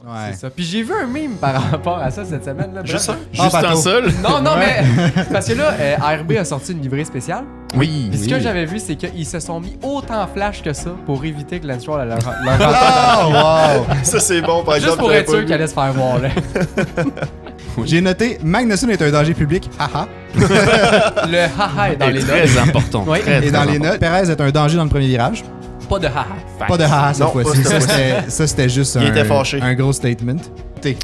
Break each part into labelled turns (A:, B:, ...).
A: Ouais.
B: C'est ça. Puis j'ai vu un meme par rapport à ça cette semaine. Là.
C: Juste un?
D: Juste un seul?
B: Non, mais parce que là, ARB a sorti une livrée spéciale.
D: Oui.
B: Puis ce que j'avais vu, c'est qu'ils se sont mis autant flash que ça pour éviter que Lance Stroll leur
A: Oh, wow!
C: Ça, c'est bon, par
B: Juste
C: exemple.
B: pour
C: j'avais
B: être
C: pas
B: sûr
C: vu.
B: qu'il allait se faire voir, là.
A: J'ai noté Magnussen est un danger public. Haha.
B: Le haha est dans les
D: Très
B: notes.
D: important.
B: Oui.
D: Très,
A: Et
D: très
A: dans les
D: important.
A: notes, Perez est un danger dans le premier virage.
B: Pas de haha.
A: Pas de haha cette
C: Non,
A: fois-ci.
C: pas cette
A: Ça, c'était juste
C: Il était fâché.
A: un gros statement.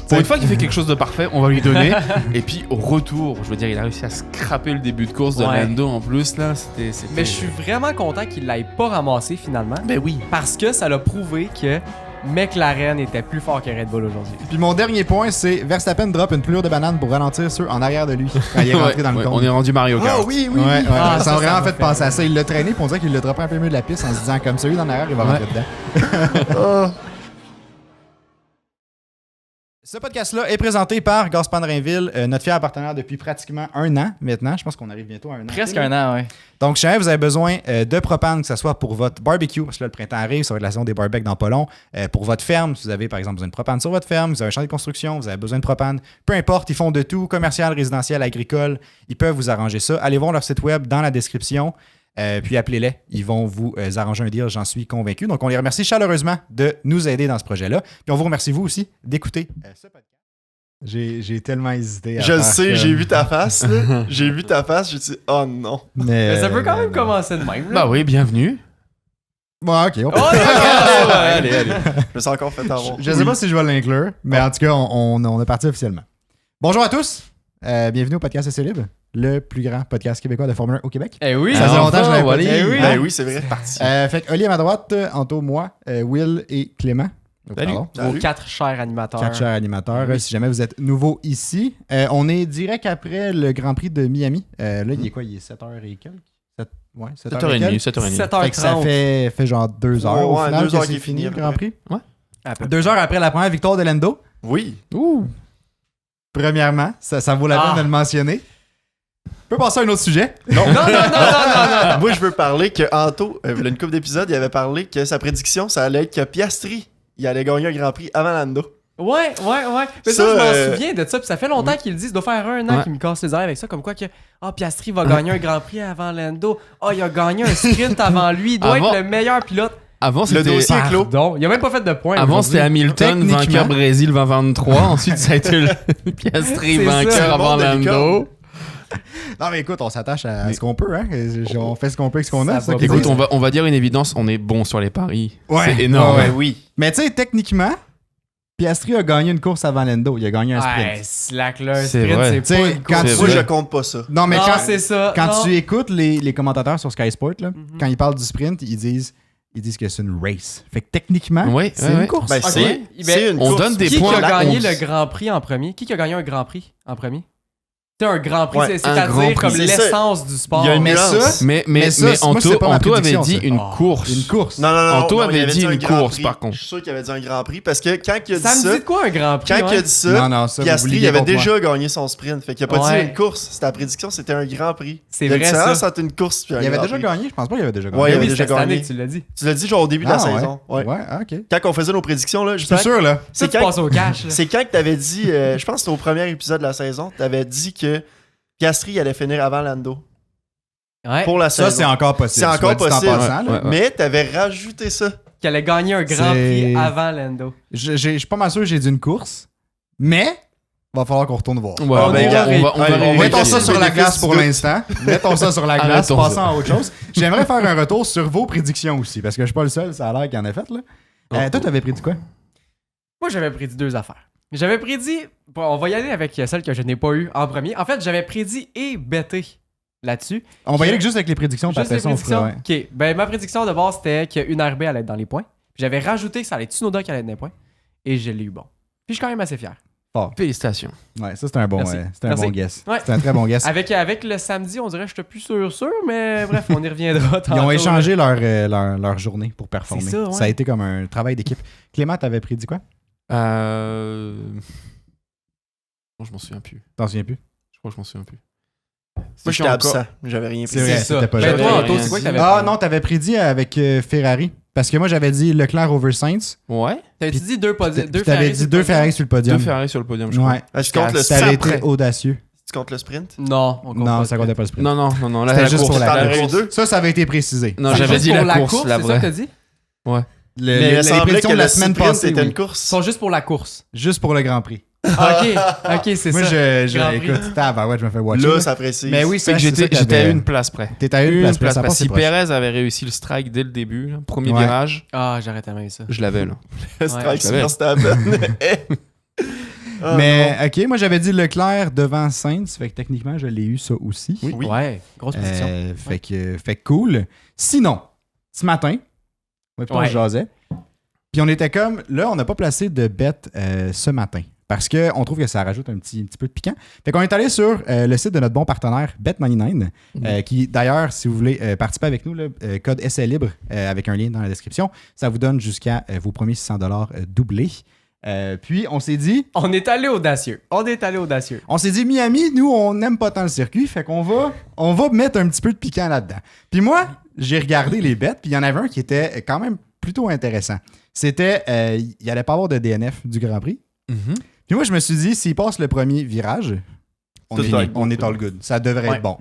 D: Pour une fois qu'il fait quelque chose de parfait, on va lui donner. Et puis au retour, je veux dire, il a réussi à scraper le début de course de
B: Ouais.
D: Lando en plus là. C'était.
B: Mais je suis vraiment content qu'il l'ait pas ramassé finalement.
D: Ben oui.
B: Parce que ça l'a prouvé que McLaren était plus fort que Red Bull aujourd'hui.
A: Puis mon dernier point, c'est Verstappen drop une pelure de banane pour ralentir ceux en arrière de lui quand il est rentré
D: Ouais,
A: dans le
D: ouais,
A: compte.
D: on est rendu Mario Kart.
C: Ah oui, oui.
A: Ouais,
B: Ah,
A: ça
B: ça
A: m'a vraiment
B: m'a
A: fait
B: fait
A: penser à ça. Il l'a traîné, puis on dirait qu'il l'a droppé un peu mieux de la piste en se disant comme celui d'en arrière, il va rentrer dedans. Ce podcast-là est présenté par Gaspard Rainville, notre fier partenaire depuis pratiquement un an maintenant. Je pense qu'on arrive bientôt à un an.
B: Presque un an, ouais.
A: Donc, si jamais vous avez besoin de propane, que ce soit pour votre barbecue, parce que là, le printemps arrive, ça va être la saison des barbecues dans pas long, pour votre ferme, si vous avez par exemple besoin de propane sur votre ferme, vous avez un chantier de construction, vous avez besoin de propane, peu importe, ils font de tout, commercial, résidentiel, agricole, ils peuvent vous arranger ça. Allez voir leur site web dans la description, puis appelez-les, ils vont vous arranger un deal, j'en suis convaincu. Donc, on les remercie chaleureusement de nous aider dans ce projet-là. Puis on vous remercie vous aussi d'écouter ce podcast. J'ai tellement hésité à
C: Je le
A: faire
C: sais,
A: comme-
C: j'ai vu ta face, là. J'ai vu ta face, j'ai dit, oh non.
B: Mais ça peut quand même
A: mais-
B: commencer de même. Là.
D: Bah oui, bienvenue.
A: Bon, ok, on peut-
B: Oh,
C: Allez, allez. Je me sens encore fait avoir.
A: Je sais pas si je vais l'inclure, mais en tout cas, on est parti officiellement. Bonjour à tous. Bienvenue au podcast C'est Libre, le plus grand podcast québécois de Formule 1 au Québec.
B: Eh oui.
A: Ça faisait longtemps que je l'avais pas dit.
B: Eh oui.
C: Ben oui, c'est vrai. Parti.
A: Fait que Oli à ma droite, Anto, moi, Will et Clément.
D: Salut.
A: Pardon.
B: Vos 4 chers animateurs.
A: 4 chers animateurs.
B: Oui.
A: Si jamais vous êtes nouveau ici, on est direct après le Grand Prix de Miami. Là, il est quoi? Il est 7h et quelques? Ouais, 7h et
D: 7h30,
A: quelques.
D: 7h30.
B: 7h30.
A: Fait que ça fait genre 2 heures au
C: Ouais,
A: final
C: 2
A: que
C: heures
A: c'est
C: qu'il est
A: fini
C: fini,
A: le
C: à peu
A: Grand
C: près.
A: Prix. 2 heures après la première victoire de Lando.
C: Oui.
A: Premièrement, ça vaut la peine de le mentionner. On peut passer à un autre sujet.
C: Non.
B: Non.
C: Moi, je veux parler que Anto, il y a une couple d'épisodes, il avait parlé que sa prédiction, ça allait être que Piastri, il allait gagner un Grand Prix avant Lando.
B: Ouais. Mais ça,
C: Ça,
B: je m'en souviens de ça. Puis ça fait longtemps qu'il le dit. Ça doit faire un an
D: Ouais.
B: qu'il me casse les oreilles avec ça. Comme quoi que Piastri va gagner un Grand Prix avant Lando. Il a gagné un sprint avant lui. Il doit
D: Avant-
B: être le meilleur pilote.
D: Avant,
C: Le
D: c'était.
C: dossier est clos.
B: Pardon. Il a même pas fait de points.
D: Avant,
B: aujourd'hui.
D: c'était Hamilton,
A: Techniquement.
D: vainqueur Brésil 2023. Ensuite, ça a été le Piastri,
B: C'est ça.
D: vainqueur
C: C'est le
D: avant
C: monde de
D: Lando.
A: Non, mais écoute, on s'attache à ce qu'on peut, hein. On fait ce qu'on peut avec ce qu'on a.
B: Ça
A: c'est ça
B: va
A: qui est
D: Écoute,
A: cool.
D: on va dire une évidence, on est bon sur les paris.
A: Ouais.
D: C'est énorme.
A: Ouais.
C: oui.
A: Mais tu sais, techniquement, Piastri a gagné une course avant Lando. Il a gagné un sprint.
B: Ouais, slack là. Un
D: C'est
B: sprint,
D: vrai.
B: c'est
A: T'sais,
B: pas une
A: quand
B: course.
D: C'est
C: Moi,
D: vrai.
C: je compte pas ça.
A: Non, mais
B: Non,
A: quand,
B: c'est ça.
A: quand
B: Non.
A: tu écoutes les commentateurs sur Sky Sport, là, quand ils parlent du sprint, ils disent que c'est une race. Fait que techniquement,
D: Ouais,
A: c'est
D: ouais,
A: une
D: ouais.
A: course.
C: Ben,
B: Ok.
C: c'est
B: Ben,
C: une
D: on
C: course.
D: donne des
B: Qui
D: points.
B: a gagné
D: on-
B: le Grand Prix en premier? Qui a gagné un Grand Prix en premier? C'est un Grand Prix,
C: Ouais,
B: c'est-
D: un Grand
B: c'est-à-dire
D: Prix.
B: comme
C: C'est ça.
B: l'essence du sport.
C: Il y a une
A: Mais
C: nuance.
A: ça,
D: Mais
A: ça, moi, c'est pas ma
D: Anto avait
A: prédiction,
D: dit
A: ça.
D: une
B: Oh.
D: course.
A: Une course.
C: Non,
D: Anto
C: il
D: avait
C: avait
D: dit
C: un
D: une
C: Grand
D: course,
C: Prix.
D: par contre.
C: Je suis sûr qu'il avait dit un Grand Prix parce que quand il a dit
B: Ça me
C: ça,
B: dit de quoi un Grand Prix?
C: quand il a
B: ouais?
C: dit ça,
A: Non, ça, vous
C: Piastri
A: vous
C: il avait
A: liez contre
C: déjà gagné son sprint. Fait qu'il a pas
B: Ouais.
C: dit une course. C'était la prédiction, c'était un Grand Prix.
B: C'est
C: Il y a
B: vrai,
C: une différence
B: ça.
C: entre une course et un
A: Il avait
C: Grand
A: déjà
C: Prix.
A: gagné? Je pense pas qu'il avait déjà gagné.
C: Ouais, il
B: Oui,
C: avait
B: oui,
C: déjà
B: c'était cette année
C: gagné.
B: que tu l'as dit.
C: Tu l'as dit genre au début de la
A: Ah, ouais.
C: saison. Ouais.
A: Ouais, ok.
C: Quand on faisait nos prédictions, là,
A: C'est
C: justement,
A: sûr, là.
B: Ça,
C: c'est
B: tu
C: quand,
B: passes au cash. là.
C: c'est quand que t'avais dit, je pense que c'était au premier épisode de la saison, t'avais dit que Piastri allait finir avant Lando
B: Ouais.
C: pour la
A: Ça,
C: saison.
A: c'est encore possible.
C: C'est encore
A: soit dit en
C: possible.
A: passant, là.
D: Ouais.
C: Mais t'avais rajouté ça.
B: Qui allait gagner un Grand
A: C'est-
B: Prix avant Lando.
A: Je suis pas mal sûr que j'ai dit une course, mais va falloir qu'on retourne voir.
D: Ouais,
C: Ah,
D: on
C: ben,
D: va- on va- on va
C: allez,
D: vérifier.
A: Mettons ça sur la
C: bénéfice
A: glace
C: du
A: pour
C: doute.
A: l'instant. Mettons ça sur la glace,
D: Arrêtons
A: passons
D: ça.
A: à autre chose. J'aimerais faire un retour sur vos prédictions aussi, parce que je suis pas le seul, ça a l'air qu'il en a fait, là. Toi, t'avais prédit quoi?
B: Moi, j'avais prédit 2 affaires. J'avais prédit... Bon, on va y aller avec celle que je n'ai pas eue en premier. En fait, j'avais prédit et bêté là-dessus.
A: On va y aller juste avec les prédictions, puis
B: Juste
A: après
B: les
A: ça, on fera,
B: prédictions.
A: ouais.
B: OK. Ben, ma prédiction de base, c'était qu'une RB allait être dans les points. Puis j'avais rajouté que ça allait être Tsunoda qui allait être dans les points. Et je l'ai eu bon. Puis je suis quand même assez fier.
D: Félicitations.
A: Ouais, ça, c'était un bon,
B: Merci.
A: c'était un
B: Merci.
A: bon guess.
B: Ouais.
A: C'était un très bon guess.
B: Avec le samedi, on dirait que je suis plus sûr, mais bref, on y reviendra
A: Ils
B: tantôt.
A: ont échangé leur journée pour performer.
B: C'est ça, ouais.
A: Ça a été comme un travail d'équipe. Clément, t'avais prédit quoi?
D: Non, je m'en souviens plus.
A: T'en souviens plus?
D: Je crois que je m'en souviens plus.
C: Moi,
D: C'était
C: j'étais
D: encore-
C: absent. J'avais rien
A: C'est
C: pris.
A: vrai,
B: C'est ça.
A: c'était pas
B: Ben
A: j'avais
B: toi,
D: rien
B: Anto, c'est quoi
D: dit.
B: que t'avais
A: Ah
B: prédit?
A: non, t'avais prédit avec Ferrari Parce que moi, j'avais dit Leclerc over Sainz.
D: Ouais.
B: T'avais-tu dit deux
A: Puis t'avais dit 2 Ferrari sur le podium.
D: 2 Ferrari sur le podium, je crois.
A: Ouais.
C: Ah, tu comptes le
A: Ça avait
C: sprint.
A: été audacieux.
C: Tu comptes le sprint?
B: Non, on compte
A: Non,
B: pas
A: ça comptait pas le sprint.
D: Non, là,
A: C'était
D: la
A: juste
D: course.
A: pour la
C: T'en
A: course.
C: aurais eu 2?
A: Ça avait été précisé.
D: Non,
B: C'est
D: j'avais
B: juste
D: dit
B: pour
D: la course, la
B: c'est ça que t'as
D: vraie.
B: dit?
C: Mais il
A: Les
C: semblait
A: prédictions
C: que
A: de la
C: le
A: semaine
C: sprint
A: passée,
C: était
A: oui.
C: une course.
B: Ils sont juste pour la course.
A: Juste pour le Grand Prix.
B: Ok, c'est
A: Moi,
B: ça. Grand Prix.
A: écoute, ouais, je me fais watcher.
C: Là, ça précise.
A: Mais oui,
D: Fait que
A: c'est ça
D: j'étais
A: qu'il y
D: à
A: avait.
D: une place près.
A: T'étais à une place près. Ça passe,
D: Si
A: c'est proche.
D: Perez avait réussi le strike dès le début, là, premier
A: Ouais.
D: virage,
B: Ah, j'arrête tellement ça.
D: je l'avais là.
C: Le strike
D: je l'avais.
C: sur Verstappen. Ah,
A: Mais ok, moi j'avais dit Leclerc devant Sainz, fait que techniquement je l'ai eu ça aussi.
C: Oui.
B: Ouais, grosse position.
A: Fait que cool. Sinon, ce matin, moi et
B: Ouais.
A: on jasait. Puis on était comme, là, on n'a pas placé de bet ce matin. Parce qu'on trouve que ça rajoute un petit peu de piquant. Fait qu'on est allé sur le site de notre bon partenaire Bet99, qui d'ailleurs, si vous voulez participer avec nous, là, code essai libre avec un lien dans la description, ça vous donne jusqu'à vos premiers $600 doublés. Puis on s'est dit,
B: On est allé audacieux.
A: Miami, nous, on n'aime pas tant le circuit, fait qu'on va mettre un petit peu de piquant là-dedans. Puis moi, j'ai regardé les bets, puis il y en avait un qui était quand même plutôt intéressant. C'était, il n'y allait pas avoir de DNF du Grand Prix. Puis moi, je me suis dit, s'il passe le premier virage, on
C: Tout va être bon.
A: est all good. Ça devrait
B: Ouais.
A: être bon.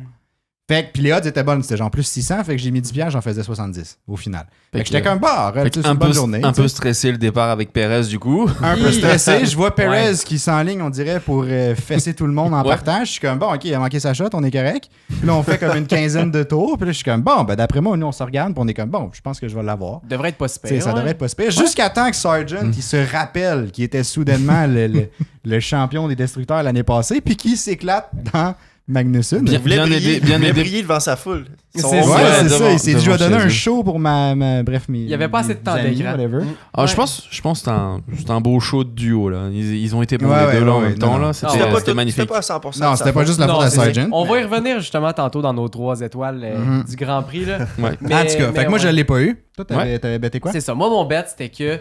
A: Fait que, puis les odds étaient bonnes, c'était genre plus 600, fait que j'ai mis 10 piastres, j'en faisais 70 au final. Fait que j'étais comme, bah,
D: Fait que
A: c'est une bonne journée.
D: un
A: tu sais.
D: peu stressé le départ avec Perez du coup.
A: Un peu stressé. Je vois Perez
B: Ouais.
A: qui s'enligne, on dirait, pour fesser tout le monde en
D: Ouais.
A: partant. Je suis comme, bon, OK, il a manqué sa shot, on est correct. Puis là, on fait comme une quinzaine de tours. Puis là, je suis comme, bon, ben d'après moi, nous, on se regarde, puis on est comme, bon, je pense que je vais l'avoir.
B: Devrait être pas
A: Tu sais,
B: super.
A: ça devrait être pas super. Jusqu'à temps que Sargent, il se rappelle qu'il était soudainement le champion des destructeurs l'année passée, puis qu'il s'éclate dans Magnussen.
C: Il voulait
D: Bien
C: briller,
D: aidé, bien
C: il voulait
D: aidé.
C: briller devant sa foule.
B: C'est
A: Ouais,
B: ça.
A: c'est
D: devant-
A: ça. Il s'est dit, je vais
D: devant
A: donner
D: chez
A: un
D: eux.
A: show pour bref, mes.
B: Il y avait pas assez de temps
A: amis,
B: d'écran.
A: whatever.
D: Alors,
B: Ouais.
D: je pense que c'était un beau show de duo là. Ils ont été bons
A: Ouais,
D: les deux là en
A: ouais,
D: même temps
A: non,
D: là.
A: non.
D: C'était
C: C'était pas
D: c'était
C: tout-
D: magnifique.
C: C'était pas à 100%.
A: Non,
C: de
A: c'était
C: sa
A: pas
C: faute.
A: juste la faute à
B: c'est vrai.
A: Sargent.
B: On va y revenir justement tantôt dans nos 3 étoiles du Grand Prix. Là.
D: Ouais.
A: En tout cas, fait que moi, je
B: ouais.
A: l'ai pas eu. Toi, t'avais betté quoi?
B: C'est ça. Moi, mon bet, c'était que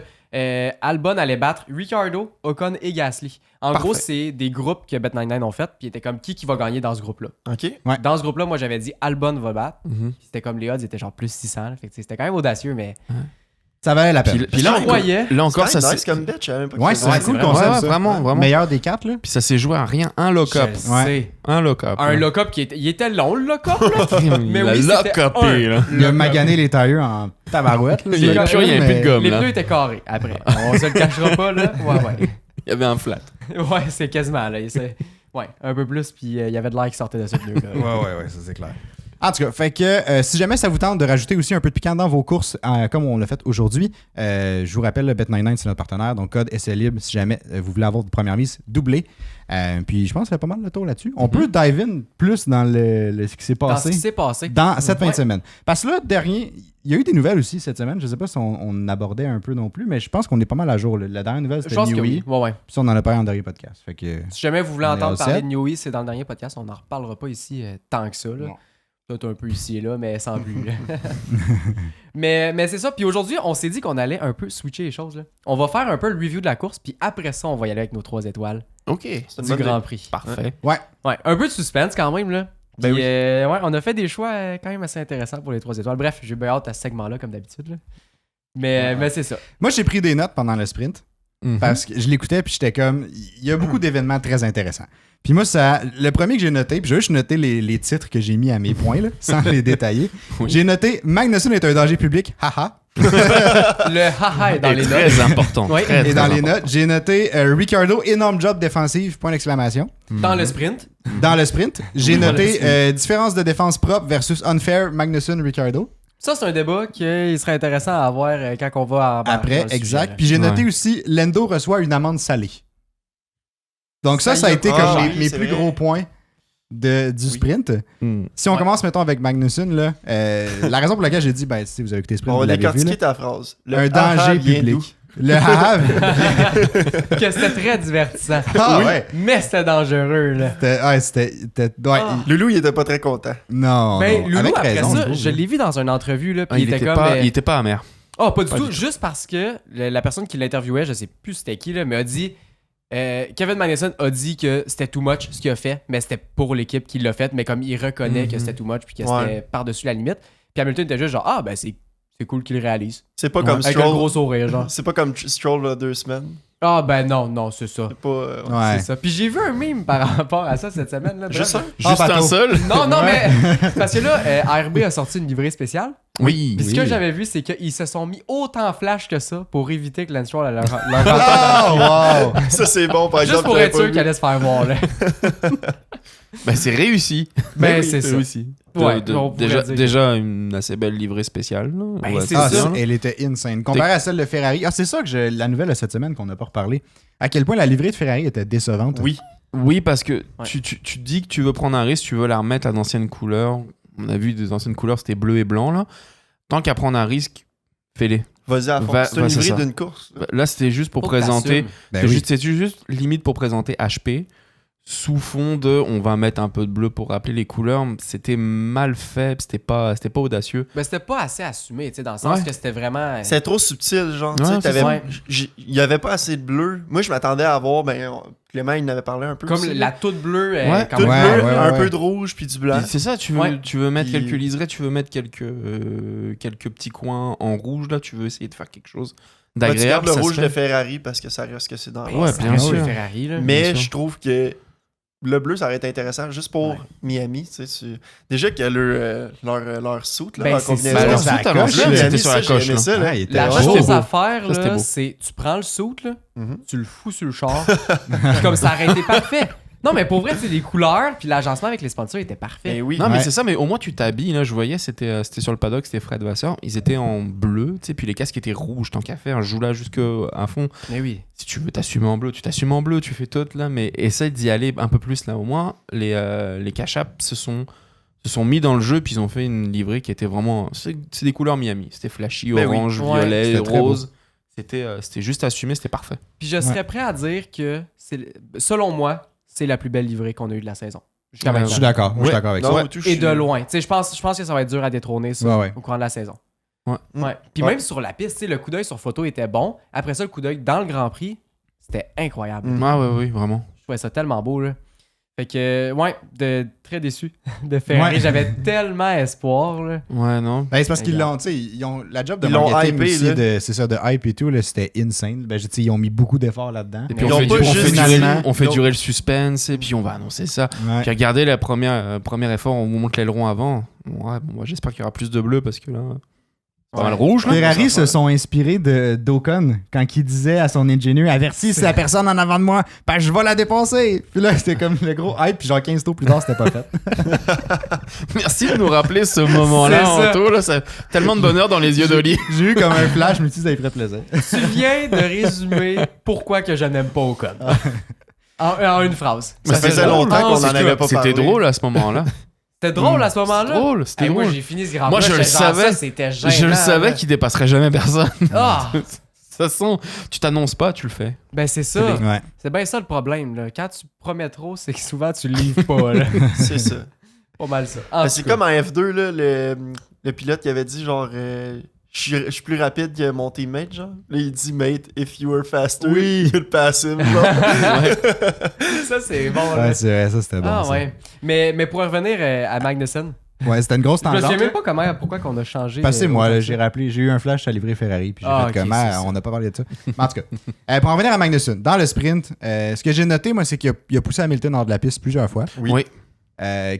B: Albon allait battre Ricciardo, Ocon et Gasly. En
A: Parfait.
B: gros, c'est des groupes que Bet99 ont fait, puis il était comme qui va gagner dans ce groupe-là.
C: OK.
B: Dans ce groupe-là, moi, j'avais dit Albon va battre.
D: Mhm.
B: Puis c'était comme les odds, ils étaient genre plus 600. là. Fait que c'était quand même audacieux, mais
A: Ça valait la peine.
D: Puis là,
B: je croyais.
D: là encore
C: C'est
D: ça
C: nice comme bet, je savais même pas que
A: Ouais,
C: c'était
A: c'est
C: ça.
A: cool
B: vrai.
A: concept.
D: Ouais,
A: ça.
D: vraiment.
A: Meilleur des 4, là.
D: Puis ça s'est joué à rien, un lock-up.
B: Je
A: Ouais.
B: sais.
D: Un lock-up.
B: Un lock-up il était long, le lock-up, là.
D: Mais
B: oui, c'était
D: lock-upé
B: un.
D: là.
A: Il a magané les tailleurs en tabarouette. là.
D: Il y a plus rien, il y a plus de gomme
B: Les
D: là.
B: pneus étaient carrés après. On se le cachera pas, là. Ouais.
D: Il y avait un flat.
B: Ouais, c'est quasiment, là. Ouais, un peu plus, puis il y avait de l'air qui sortait de ce pneu, là.
A: Ouais, ça c'est clair. En tout cas, fait que si jamais ça vous tente de rajouter aussi un peu de piquant dans vos courses, comme on l'a fait aujourd'hui, je vous rappelle, le Bet99, c'est notre partenaire, donc code essai libre si jamais vous voulez avoir de première mise doublée. Puis je pense que ça fait pas mal le tour là-dessus. On peut dive in plus dans ce qui s'est
B: Dans ce
A: passé
B: qui s'est passé.
A: dans cette fin
B: Ouais.
A: de semaine. Parce que là, dernier, il y a eu des nouvelles aussi cette semaine. Je sais pas si on abordait un peu non plus, mais je pense qu'on est pas mal à jour. Là. La dernière nouvelle,
B: Je
A: c'était
B: pense que
A: Newey.
B: oui. Ouais.
A: Puis ça, on en a parlé en dernier podcast. Fait que...
B: Si jamais vous voulez
A: On est
B: entendre
A: all
B: parler
A: set.
B: de Newey, c'est dans le dernier podcast. On n'en reparlera pas ici tant que ça, là.
A: Non.
B: Peut-être un peu ici et là, mais sans plus. là. mais c'est ça. Puis aujourd'hui, on s'est dit qu'on allait un peu switcher les choses. Là. On va faire un peu le review de la course, puis après ça, on va y aller avec nos 3 étoiles
D: Ok.
C: C'est une
B: du
C: bonne
B: Grand
C: idée.
B: Prix.
D: Parfait.
B: Ouais, un peu de suspense quand même, là.
C: Ben
B: Puis,
C: oui.
B: ouais, on a fait des choix quand même assez intéressants pour les 3 étoiles. Bref, j'ai bien hâte à ce segment-là, comme d'habitude. Là. Mais c'est ça.
A: Moi, j'ai pris des notes pendant le sprint. Parce que je l'écoutais, puis j'étais comme... Il y a beaucoup d'événements très intéressants. Puis moi, le premier que j'ai noté, puis je vais juste noter les titres que j'ai mis à mes points, là, sans les détailler.
D: Oui.
A: J'ai noté « Magnussen est un danger public, haha
B: Le haha est dans
D: Et
B: les
D: très
B: notes.
D: important.
B: Ouais.
D: très, ».
A: Et
D: très
A: dans les
D: important.
A: notes, j'ai noté Ricardo, énorme job défensif, point d'exclamation.
B: Dans le sprint.
A: Dans le sprint, j'ai
B: Dans le
A: noté
B: sprint.
A: différence de défense propre versus unfair Magnussen-Ricardo.
B: Ça, c'est un débat qui serait intéressant à avoir quand on va embarquer
A: Après,
B: dans le
A: exact.
B: sujet,
A: Puis j'ai noté
D: Ouais.
A: aussi Lando reçoit une amende salée. Donc ça
B: Ça y
A: a
B: est.
A: été
C: Ah,
A: comme
C: oui,
A: mes
C: c'est
A: plus
C: vrai.
A: gros points du sprint.
D: Hmm.
A: Si on
B: Ouais.
A: commence, mettons, avec Magnussen, là, la raison pour laquelle j'ai dit, ben, si vous avez écouté Sprint,
C: On
A: vous
C: va
A: l'avez vu,
C: décortiquer
A: là.
C: ta phrase. Le
A: Un
C: haha
A: danger
C: vient
A: public.
C: d'où?
A: Le have.
B: que c'était très divertissant.
A: Ah
B: Oui,
A: ouais.
B: mais c'était dangereux, là.
A: Ouais,
B: Ah.
C: Loulou, il était pas très content.
A: non,
B: Ben,
A: non.
B: Loulou,
A: Avec
B: après
A: raison,
B: ça,
A: trouve,
B: je
A: là.
B: l'ai vu dans une entrevue, là,
D: Ah,
B: puis
D: il,
B: il était
D: était
B: comme...
D: pas, il était pas amer.
B: Oh, pas du
D: Pas
B: tout.
D: du tout.
B: Juste parce que la personne qui l'interviewait, je sais plus c'était qui, là, mais a dit... Kevin Magnussen a dit que c'était too much ce qu'il a fait, mais c'était pour l'équipe qui l'a fait, mais comme il reconnaît que c'était too much puis que
C: Ouais.
B: c'était par-dessus la limite. Puis Hamilton était juste genre, ah, ben c'est c'est cool qu'il le réalise.
C: C'est pas
A: Ouais,
C: comme
B: Avec un
C: Stroll.
B: gros sourire, genre.
C: C'est pas comme Stroll, là, 2 semaines.
B: Ah, ben non, c'est ça.
C: C'est pas.
A: Ouais.
B: C'est ça. Puis j'ai vu un meme par rapport à ça cette semaine. Là. Bref.
C: Juste ça.
D: Juste
A: bateau.
D: un seul.
B: Non, mais. Parce que là, ARB a sorti une livrée spéciale.
D: Oui.
B: Puis ce que j'avais vu, c'est qu'ils se sont mis autant flash que ça pour éviter que Lance Stroll leur
A: Oh, wow!
C: Ça, c'est bon, par
B: Juste
C: exemple.
B: pour
C: j'avais
B: être
C: pas
B: sûr
C: vu.
B: qu'il allait se faire voir, là.
D: Ben, c'est réussi.
B: Ben, c'est ça.
D: réussi.
B: Ouais, on pourrait dire.
D: Déjà une assez belle livrée spéciale. Là.
B: Ben,
D: On va
B: c'est
D: dire,
A: Ah,
B: ça.
D: là.
A: elle était insane. Comparé à celle de Ferrari. Ah, c'est ça que la nouvelle de cette semaine qu'on n'a pas reparlé. À quel point la livrée de Ferrari était décevante.
C: Oui.
D: Oui, parce que
B: Ouais.
D: tu te dis que tu veux prendre un risque, tu veux la remettre à d'anciennes couleurs. On a vu des anciennes couleurs, c'était bleu et blanc. Là. Tant qu'à prendre un risque, fais-les.
C: Vas-y à fond.
D: Va-
C: C'est une
D: va, c'est
C: livrée
D: ça.
C: d'une course.
D: Là, c'était juste pour
B: Faut que
D: présenter.
B: t'assumes.
A: Ben
D: C'est
A: oui.
D: juste, c'est juste limite pour présenter HP. Sous fond de on va mettre un peu de bleu pour rappeler les couleurs. C'était mal fait, c'était pas audacieux.
B: Ben, c'était pas assez assumé, tu sais, dans le sens
D: Ouais.
B: que c'était vraiment.
C: C'est trop subtil, genre. tu
D: Ouais,
C: sais,
D: c'est
C: t'avais-
B: ça.
C: Il y avait pas assez de bleu. Moi, je m'attendais à avoir. Clément, il en avait parlé un peu.
B: Comme
C: aussi,
B: la
C: là.
B: toute bleue.
D: Ouais,
C: Tout
B: quand
A: Ouais,
B: même.
C: bleu,
A: ouais,
C: un
A: ouais.
C: peu de rouge, puis du blanc.
D: Puis c'est ça, tu veux,
B: Ouais.
D: tu veux mettre
C: Puis-
D: quelques liserés, tu veux mettre quelques petits coins en rouge, là, tu veux essayer de faire quelque chose
C: Bah, tu gardes
D: d'agréable.
C: le
D: ça
C: rouge
D: se
C: de
D: fait.
C: Ferrari parce que ça reste que c'est dans
B: Ben,
C: l'or.
D: Ouais,
B: ça
D: bien
B: reste
D: sûr.
B: le Ferrari, là.
C: Mais
D: bien sûr.
C: je trouve que le bleu, ça aurait été intéressant juste pour
B: Ouais.
C: Miami. Tu sais, déjà qu'il y a leur suit, là,
B: Ben,
C: leur
B: c'est
C: combinaison.
B: ça.
A: Ben,
D: Alors,
A: ça
D: tout à
A: coche,
D: l'ancien,
A: là.
D: c'était
C: Miami,
D: sur la
C: ça,
D: coche.
C: j'aimais
D: là.
C: ça, là.
A: Ouais, il était
B: La
A: beau.
B: chose
D: beau.
B: à faire,
D: Ça, c'était
B: là,
D: beau.
B: c'est tu prends le suit, là,
C: Mhm.
B: tu le fous sur le char, puis comme ça aurait été parfait. Non, mais pour vrai, c'est les couleurs, puis l'agencement avec les sponsors était parfait.
C: Ben oui.
D: Non, mais
A: Ouais.
D: c'est ça, mais au moins tu t'habilles. Là, je voyais, c'était sur le paddock, c'était Fred Vasseur. Ils étaient en bleu, tu sais, puis les casques étaient rouges, tant qu'à faire. Je joue là jusqu'à fond.
B: Mais oui.
D: Si tu veux t'assumer en bleu, tu t'assumes en bleu, tu fais tout là, mais essaye d'y aller un peu plus là. Au moins, les Cash-App se sont mis dans le jeu, puis ils ont fait une livrée qui était vraiment. C'est des couleurs Miami. C'était flashy,
C: Ben oui.
D: orange,
B: Ouais.
D: violet,
A: C'était très
D: rose. C'était juste assumé, c'était parfait.
B: Puis je serais prêt à dire que, selon moi, c'est la plus belle livrée qu'on a eue de la saison. Jusqu'à
D: Ouais,
A: Je
B: maintenant.
A: suis d'accord. Moi, je suis
C: Ouais.
A: d'accord avec
C: Non,
A: ça.
C: mais tout,
B: Et
C: je
B: de
C: suis-
B: loin. Tu sais, je pense que ça va être dur à détrôner ça,
A: Ouais, ouais.
B: au courant de la saison.
D: Ouais.
B: Ouais. Puis
C: Ouais.
B: même sur la piste, tu sais, le coup d'œil sur photo était bon. Après ça, le coup d'œil dans le Grand Prix, c'était incroyable.
C: Mm.
D: Ah ouais, oui, vraiment.
B: Je trouvais ça tellement beau, là. Fait que, ouais, très déçu de Ferrari.
A: Ouais.
B: J'avais tellement espoir, là.
D: Ouais, non.
A: Ben, c'est parce qu'ils
B: Regarde.
A: l'ont, tu sais, ils ont la job de
C: Ils l'ont
A: marketing
C: hypé,
A: aussi,
C: là.
A: c'est ça, de hype et tout, là, c'était insane. Ben, tu sais, ils ont mis beaucoup d'efforts là-dedans.
D: Et puis
C: Ils
D: on
C: ont
D: fait,
C: pas
D: du- on
C: juste
D: fait
A: finalement-
D: durer, on fait
C: ils ont-
D: durer le suspense et puis on va annoncer ça.
A: Ouais.
D: Puis regardez la premier effort, on vous montre l'aileron avant. Ouais, bon, moi j'espère qu'il y aura plus de bleu parce que là, pas mal rouge là.
A: Ferrari
C: ça,
A: se sont inspirés d'Ocon quand il disait à son ingénieur avertis si la personne en avant de moi, ben je vais la dépasser. Puis là, c'était comme le gros hype, puis genre 15 tours plus tard, c'était pas fait.
D: Merci de nous rappeler ce moment-là,
B: C'est ça.
D: Anto. Là, ça tellement de bonheur dans les yeux d'Oli.
A: J'ai eu comme un flash, je me suis dit, ça lui ferait plaisir.
B: Tu viens de résumer pourquoi que je n'aime pas Ocon. En une phrase.
C: Ça
D: c'est
C: faisait
D: drôle.
C: longtemps
B: Non,
C: qu'on
B: c'est
C: en avait pas parlé.
D: C'était drôle à ce moment-là.
B: C'était drôle à ce moment-là.
D: drôle, c'était
B: Moi,
D: drôle.
B: j'ai fini ce Grand
D: Moi,
B: Prix,
D: je le
B: j'étais genre,
D: savais.
B: ça, c'était gênant.
D: Je le savais
B: là.
D: qu'il dépasserait jamais personne.
B: Ah!
D: De toute façon, tu t'annonces pas, tu le fais.
B: Ben, c'est ça.
A: Ouais.
B: C'est bien ça le problème. Là. Quand tu promets trop, c'est que souvent tu le livres pas. Là.
C: C'est ça.
B: Pas mal ça. En
C: Ben,
B: tout
C: c'est
B: cas.
C: comme en F2, là, le pilote qui avait dit genre je suis plus rapide que mon teammate, genre. Là, il dit mate, if you were faster,
A: Oui.
C: you'd pass him. genre.
B: Ça, c'est bon. là.
A: Ouais, c'est vrai, ça c'était bon.
B: Ah
A: ça.
B: ouais. Mais pour revenir à Magnussen,
A: Ouais, c'était une grosse
B: je me
A: tangente.
B: souviens même pas pourquoi qu'on a changé.
A: Parce que c'est moi,
B: aux
A: là,
B: options.
A: j'ai rappelé, j'ai eu un flash à livrer Ferrari, puis j'ai
B: Ah,
A: fait
B: ok,
A: comment,
B: c'est ça.
A: on n'a pas parlé de ça. Mais en tout cas, pour en revenir à Magnussen, dans le sprint, ce que j'ai noté, moi, c'est qu'il a poussé Hamilton hors de la piste plusieurs fois,
C: Oui.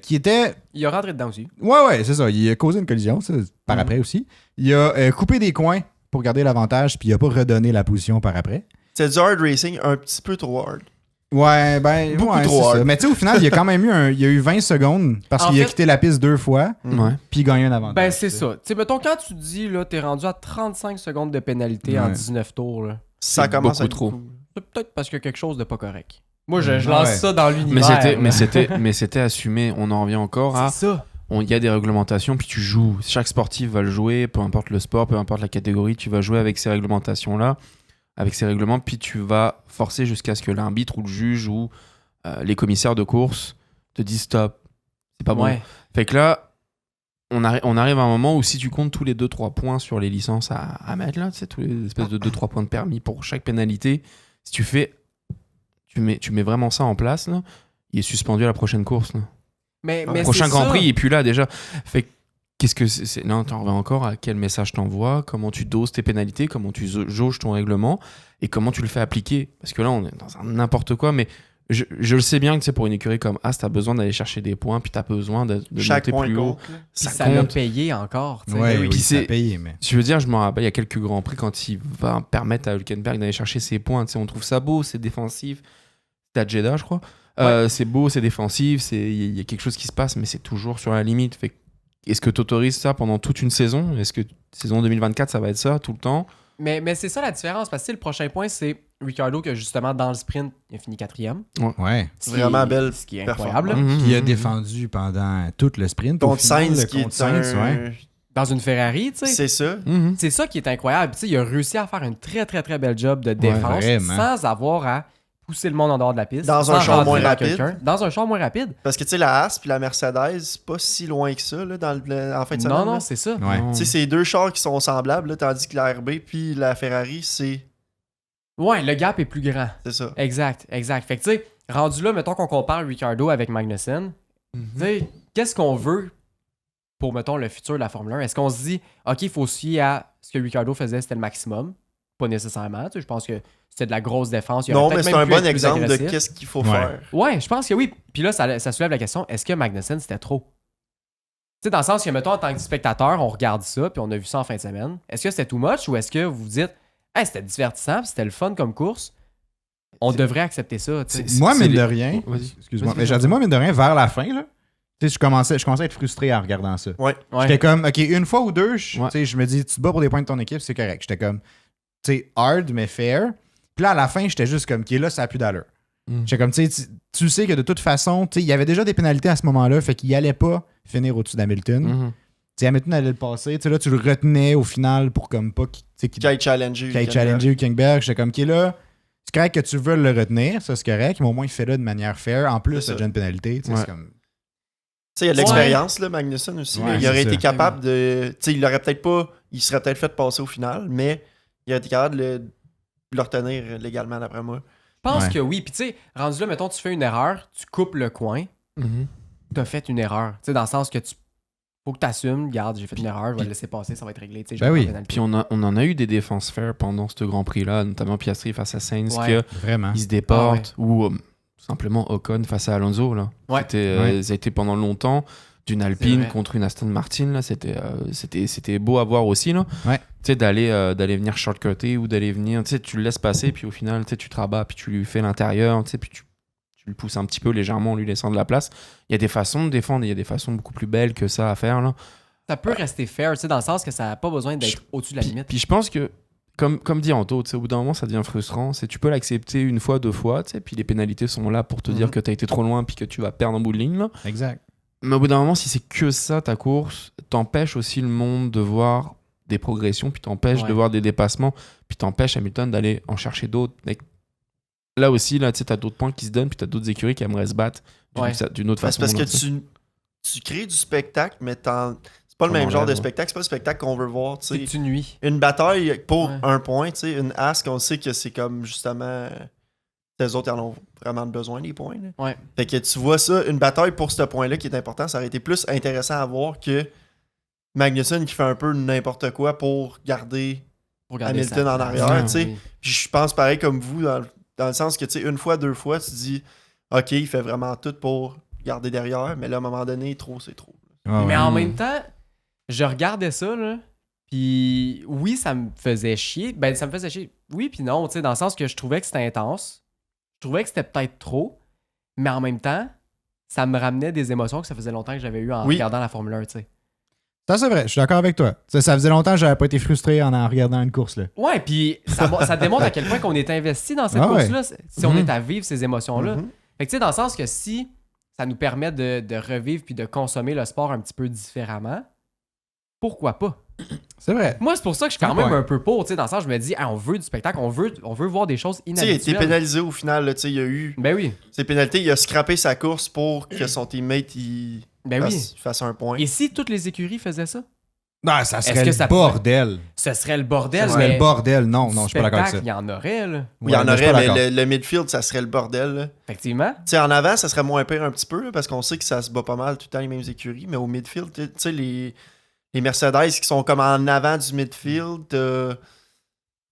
A: qui était
B: Il a rentré dedans aussi.
A: Ouais, c'est ça. Il a causé une collision, ça, par après aussi. Il a coupé des coins pour garder l'avantage, puis il a pas redonné la position par après.
C: C'est du hard racing un petit peu trop hard.
A: Ouais, ben,
C: Beaucoup
A: ouais,
C: trop
A: c'est ça.
C: hard.
A: Mais tu sais, au final, il y a quand même il y a eu 20 secondes parce
B: En
A: qu'il a
B: fait-
A: quitté la piste 2 fois,
D: Ouais.
A: puis il gagnait un avantage.
B: Ben, c'est
A: tu sais.
B: ça. Tu sais, mettons, quand tu dis, là, t'es rendu à 35 secondes de pénalité en
A: Ouais.
B: 19 tours, là,
C: Ça
D: C'est
C: commence à
D: beaucoup
C: être
D: trop.
C: beaucoup.
B: c'est peut-être parce qu'il y a quelque chose de pas correct. Moi, je
A: Ah
B: lance
A: ouais.
B: ça dans
D: Mais
B: l'univers.
D: c'était assumé. On en revient encore à.
B: C'est ça.
D: Il y a des réglementations, puis tu joues. Chaque sportif va le jouer, peu importe le sport, peu importe la catégorie, tu vas jouer avec ces réglementations-là, avec ces règlements, puis tu vas forcer jusqu'à ce que l'arbitre ou le juge ou les commissaires de course te disent stop. C'est pas bon.
B: Ouais.
D: Fait que là, on arrive à un moment où si tu comptes tous les 2-3 points sur les licences à mettre, là, tu sais, tous les espèces de 2-3 points de permis pour chaque pénalité, si tu fais. Tu mets vraiment ça en place, là, il est suspendu à la prochaine course. Là.
B: Mais
D: Prochain
B: c'est
D: Grand
B: ça.
D: Prix, et puis là déjà. Fait que qu'est-ce que c'est Non, t'en reviens encore à quel message t'envoies, comment tu doses tes pénalités, comment tu jauges ton règlement et comment tu le fais appliquer. Parce que là, on est dans un n'importe quoi, mais je le sais bien que pour une écurie comme As, t'as besoin d'aller chercher des points, puis t'as besoin de
C: Chaque
D: monter
C: point
D: plus haut.
C: compte.
B: Puis
D: Ça
B: ça l'a
D: compte.
B: payé encore. tu sais.
A: Ouais,
B: Ben
A: oui,
D: Puis
A: ça a
D: c'est-
A: payé, mais.
D: Je veux dire, je me rappelle, il y a quelques grands prix quand il va permettre à Hülkenberg d'aller chercher ses points. On trouve ça beau, c'est défensif. C'était à Jeddah, je crois. C'est beau, c'est défensif, il y a quelque chose qui se passe, mais c'est toujours sur la limite. Fait que, est-ce que tu autorises ça pendant toute une saison? Est-ce que saison 2024, ça va être ça tout le temps?
B: Mais c'est ça la différence, parce que le prochain point, c'est Ricciardo que justement, dans le sprint, il a fini 4e.
A: Ouais.
B: Ce qui
C: Vraiment
B: est-
C: belle
B: Ce qui est
C: performance.
B: incroyable.
D: Mhm,
A: Qui a
D: mhm.
A: défendu pendant tout le sprint.
C: Contre
A: au final,
C: Sainz,
A: le
C: qui
A: contre
C: est
A: Sainz, ouais.
B: Dans une Ferrari, tu sais.
C: C'est ça.
D: Mhm.
B: C'est ça qui est incroyable. Tu sais, il a réussi à faire un très, très, très bel job de défense
A: vraiment.
B: sans avoir à pousser le monde en dehors de la piste.
C: Dans
B: sans
C: un char
B: rentrer
C: moins
B: dans
C: rapide.
B: quelqu'un. Dans un char moins rapide.
C: Parce que tu sais, la Haas puis la Mercedes, c'est pas si loin que ça là, en fin de semaine.
B: Non, non,
C: là.
B: c'est ça.
A: Ouais.
D: Non.
C: Tu sais, c'est deux chars qui sont semblables, là, tandis que la RB puis la Ferrari, c'est
B: Ouais, le gap est plus grand.
C: ça.
B: Exact, exact. Fait que tu sais, rendu là, mettons qu'on compare Ricciardo avec Magnussen,
D: Mhm.
B: tu sais, qu'est-ce qu'on veut pour, mettons, le futur de la Formule 1? Est-ce qu'on se dit, OK, il faut se fier à ce que Ricciardo faisait, c'était le maximum? Pas nécessairement. Tu sais, je pense que c'était de la grosse défense. Il aurait
C: Non,
B: peut-être
C: mais c'est
B: même
C: un
B: pu
C: bon
B: être plus
C: exemple de
B: agressif.
C: qu'est-ce qu'il faut
A: Ouais.
C: faire.
B: Ouais, je pense que oui. Puis là, ça soulève la question, est-ce que Magnussen, c'était trop? Tu sais, dans le sens que, mettons, en tant que spectateur, on regarde ça, puis on a vu ça en fin de semaine. Est-ce que c'était too much ou est-ce que vous vous dites, hey, c'était divertissant, puis c'était le fun comme course? On devrait accepter ça, tu sais.
A: Moi,
D: c'est
A: mine
D: les-
A: de rien,
D: Oh, vas-y.
A: excuse-moi,
B: Vas-y,
A: mais j'ai dit, moi, mine de rien, vers la fin, là, tu sais, je commençais à être frustré en regardant ça.
C: Ouais.
B: Ouais.
A: J'étais comme, OK, une fois ou deux,
D: Ouais.
A: tu sais, je me dis, tu te bats pour des points de ton équipe, c'est correct. J'étais comme, tu sais, hard, mais fair. Puis là, à la fin, j'étais juste comme, OK, là, ça a plus d'allure.
D: Mhm.
A: J'étais comme, tu sais, tu sais que de toute façon, tu sais, il y avait déjà des pénalités à ce moment-là, fait qu'il allait pas finir au-dessus d'Hamilton. Tu
D: Mhm.
A: sais, Hamilton allait le passer. Tu sais, là, tu le retenais au final pour comme pas qu'il
C: Qui a challengé.
A: ait challengé Hülkenberg. J'étais comme, OK, là, c'est correct que tu veux le retenir, ça c'est correct, mais au moins il fait là de manière fair. En plus,
C: C'est
A: ça
C: ça.
A: déjà une pénalité. Tu sais,
D: Ouais.
A: c'est comme.
C: Tu sais, il y a de l'expérience, là, Magnussen aussi.
A: Ouais,
C: là. Il aurait
A: c'est
C: été
A: ça.
C: capable de. Tu sais, il aurait peut-être pas. Il serait peut-être fait passer au final, mais il aurait été capable de le retenir légalement, d'après moi.
B: Je pense
A: Ouais.
B: que oui. Puis tu sais, rendu là, mettons, tu fais une erreur, tu coupes le coin,
D: Mhm.
B: t'as fait une erreur. Tu sais, dans le sens que tu faut que tu assumes, regarde, j'ai fait une erreur, je vais le laisser passer, ça va être réglé. Tu sais,
A: Ben
B: j'ai
A: oui.
B: pas de pénalité.
D: Puis on en a eu des défenses fair pendant ce Grand Prix-là, notamment Piastri face à Sainz,
B: Ouais.
A: Vraiment.
D: qu'il se déporte, ou tout simplement Ocon face à Alonso. Là.
B: Ouais.
A: Ouais.
D: Ça a été pendant longtemps d'une Alpine
B: vrai.
D: contre une Aston Martin. Là. C'était beau à voir aussi. Là.
A: Ouais.
D: Tu sais, d'aller venir shortcutter ou d'aller venir, tu sais, tu le laisses passer, puis au final, tu sais, tu te rabats, puis tu lui fais l'intérieur, tu sais, puis tu le pousses un petit peu légèrement en lui laissant de la place. Il y a des façons de défendre, il y a des façons beaucoup plus belles que ça à faire. Là.
B: Ça peut rester fair, tu sais, dans le sens que ça n'a pas besoin d'être au-dessus de la
D: Puis,
B: limite.
D: puis je pense que, comme dit Anto, tu sais, au bout d'un moment, ça devient frustrant. Tu peux l'accepter une fois, deux fois, tu sais, puis les pénalités sont là pour te dire que tu as été trop loin, puis que tu vas perdre en bout de ligne. Là.
A: Exact.
D: Mais au bout d'un moment, si c'est que ça, ta course, t'empêches aussi le monde de voir des progressions, puis t'empêches
B: Ouais.
D: de voir des dépassements, puis t'empêches Hamilton d'aller en chercher d'autres. Mec, là aussi, là, tu sais, t'as d'autres points qui se donnent, puis t'as d'autres écuries qui aimeraient se battre
B: Ouais.
D: d'une autre
C: C'est
D: façon.
C: parce que
D: là, tu sais.
C: tu crées du spectacle, mais c'est pas le
D: On
C: même genre de
D: enlève,
C: spectacle. C'est pas le spectacle qu'on veut voir. Tu
B: C'est
C: sais.
B: que tu nuis.
C: Une bataille pour
B: Ouais.
C: un point, tu sais, une As qu'on sait que c'est comme justement. Les autres, ils en ont vraiment besoin des points. Là.
B: Ouais.
C: Fait que tu vois ça, une bataille pour ce point-là qui est important, ça aurait été plus intéressant à voir que Magnussen qui fait un peu n'importe quoi pour garder.
B: Pour garder
C: Hamilton
B: ça.
C: en arrière,
B: Ouais,
C: tu sais.
B: oui.
C: Puis je pense pareil comme vous, dans le sens que, tu sais, une fois, deux fois, tu dis, OK, il fait vraiment tout pour garder derrière, mais là, à un moment donné, trop, c'est trop.
A: Ah ouais.
B: Mais en même temps, je regardais ça, là. Puis oui, ça me faisait chier. Ben, ça me faisait chier. Oui, puis non, tu sais, dans le sens que je trouvais que c'était intense. Je trouvais que c'était peut-être trop. Mais en même temps, ça me ramenait des émotions que ça faisait longtemps que j'avais eu en
C: Oui.
B: regardant la Formule 1, tu sais.
A: Ça, c'est vrai. Je suis d'accord avec toi. Ça faisait longtemps que j'avais pas été frustré en regardant une course. Là.
B: Ouais, puis ça démontre à quel point qu'on est investi dans cette
A: Ah ouais.
B: course-là, si on
D: Mhm.
B: est à vivre ces émotions-là.
C: Mhm.
B: Fait que tu sais, dans le sens que si ça nous permet de revivre puis de consommer le sport un petit peu différemment, pourquoi pas?
A: C'est vrai.
B: Moi, c'est pour ça que je suis quand
A: Ouais.
B: même un peu pour, tu sais, dans le sens, je me dis, on veut du spectacle, on veut voir des choses
C: Tu sais, il a été
B: inhabituelles.
C: pénalisé au final, là, tu sais, il y a eu
B: Ben oui,
C: ses pénalités, il a scrappé sa course pour que son teammate il
B: ben oui.
C: fasse un point.
B: Et si toutes les écuries faisaient ça?
A: Non, ça serait
B: que
A: le
B: ça
A: bordel.
B: Ce serait le bordel.
A: Ça serait
B: mais
A: le bordel. Non, non, je suis pas d'accord avec ça.
B: spectacle, il y en aurait, là.
C: Oui, il y en
A: Ouais, je suis
C: aurait,
A: pas
C: mais
A: d'accord.
C: le midfield, ça serait le bordel. là.
B: Effectivement.
C: Tu sais, en avant, ça serait moins pire un petit peu, là, parce qu'on sait que ça se bat pas mal tout le temps les mêmes écuries, mais au midfield, tu sais, les Mercedes qui sont comme en avant du midfield.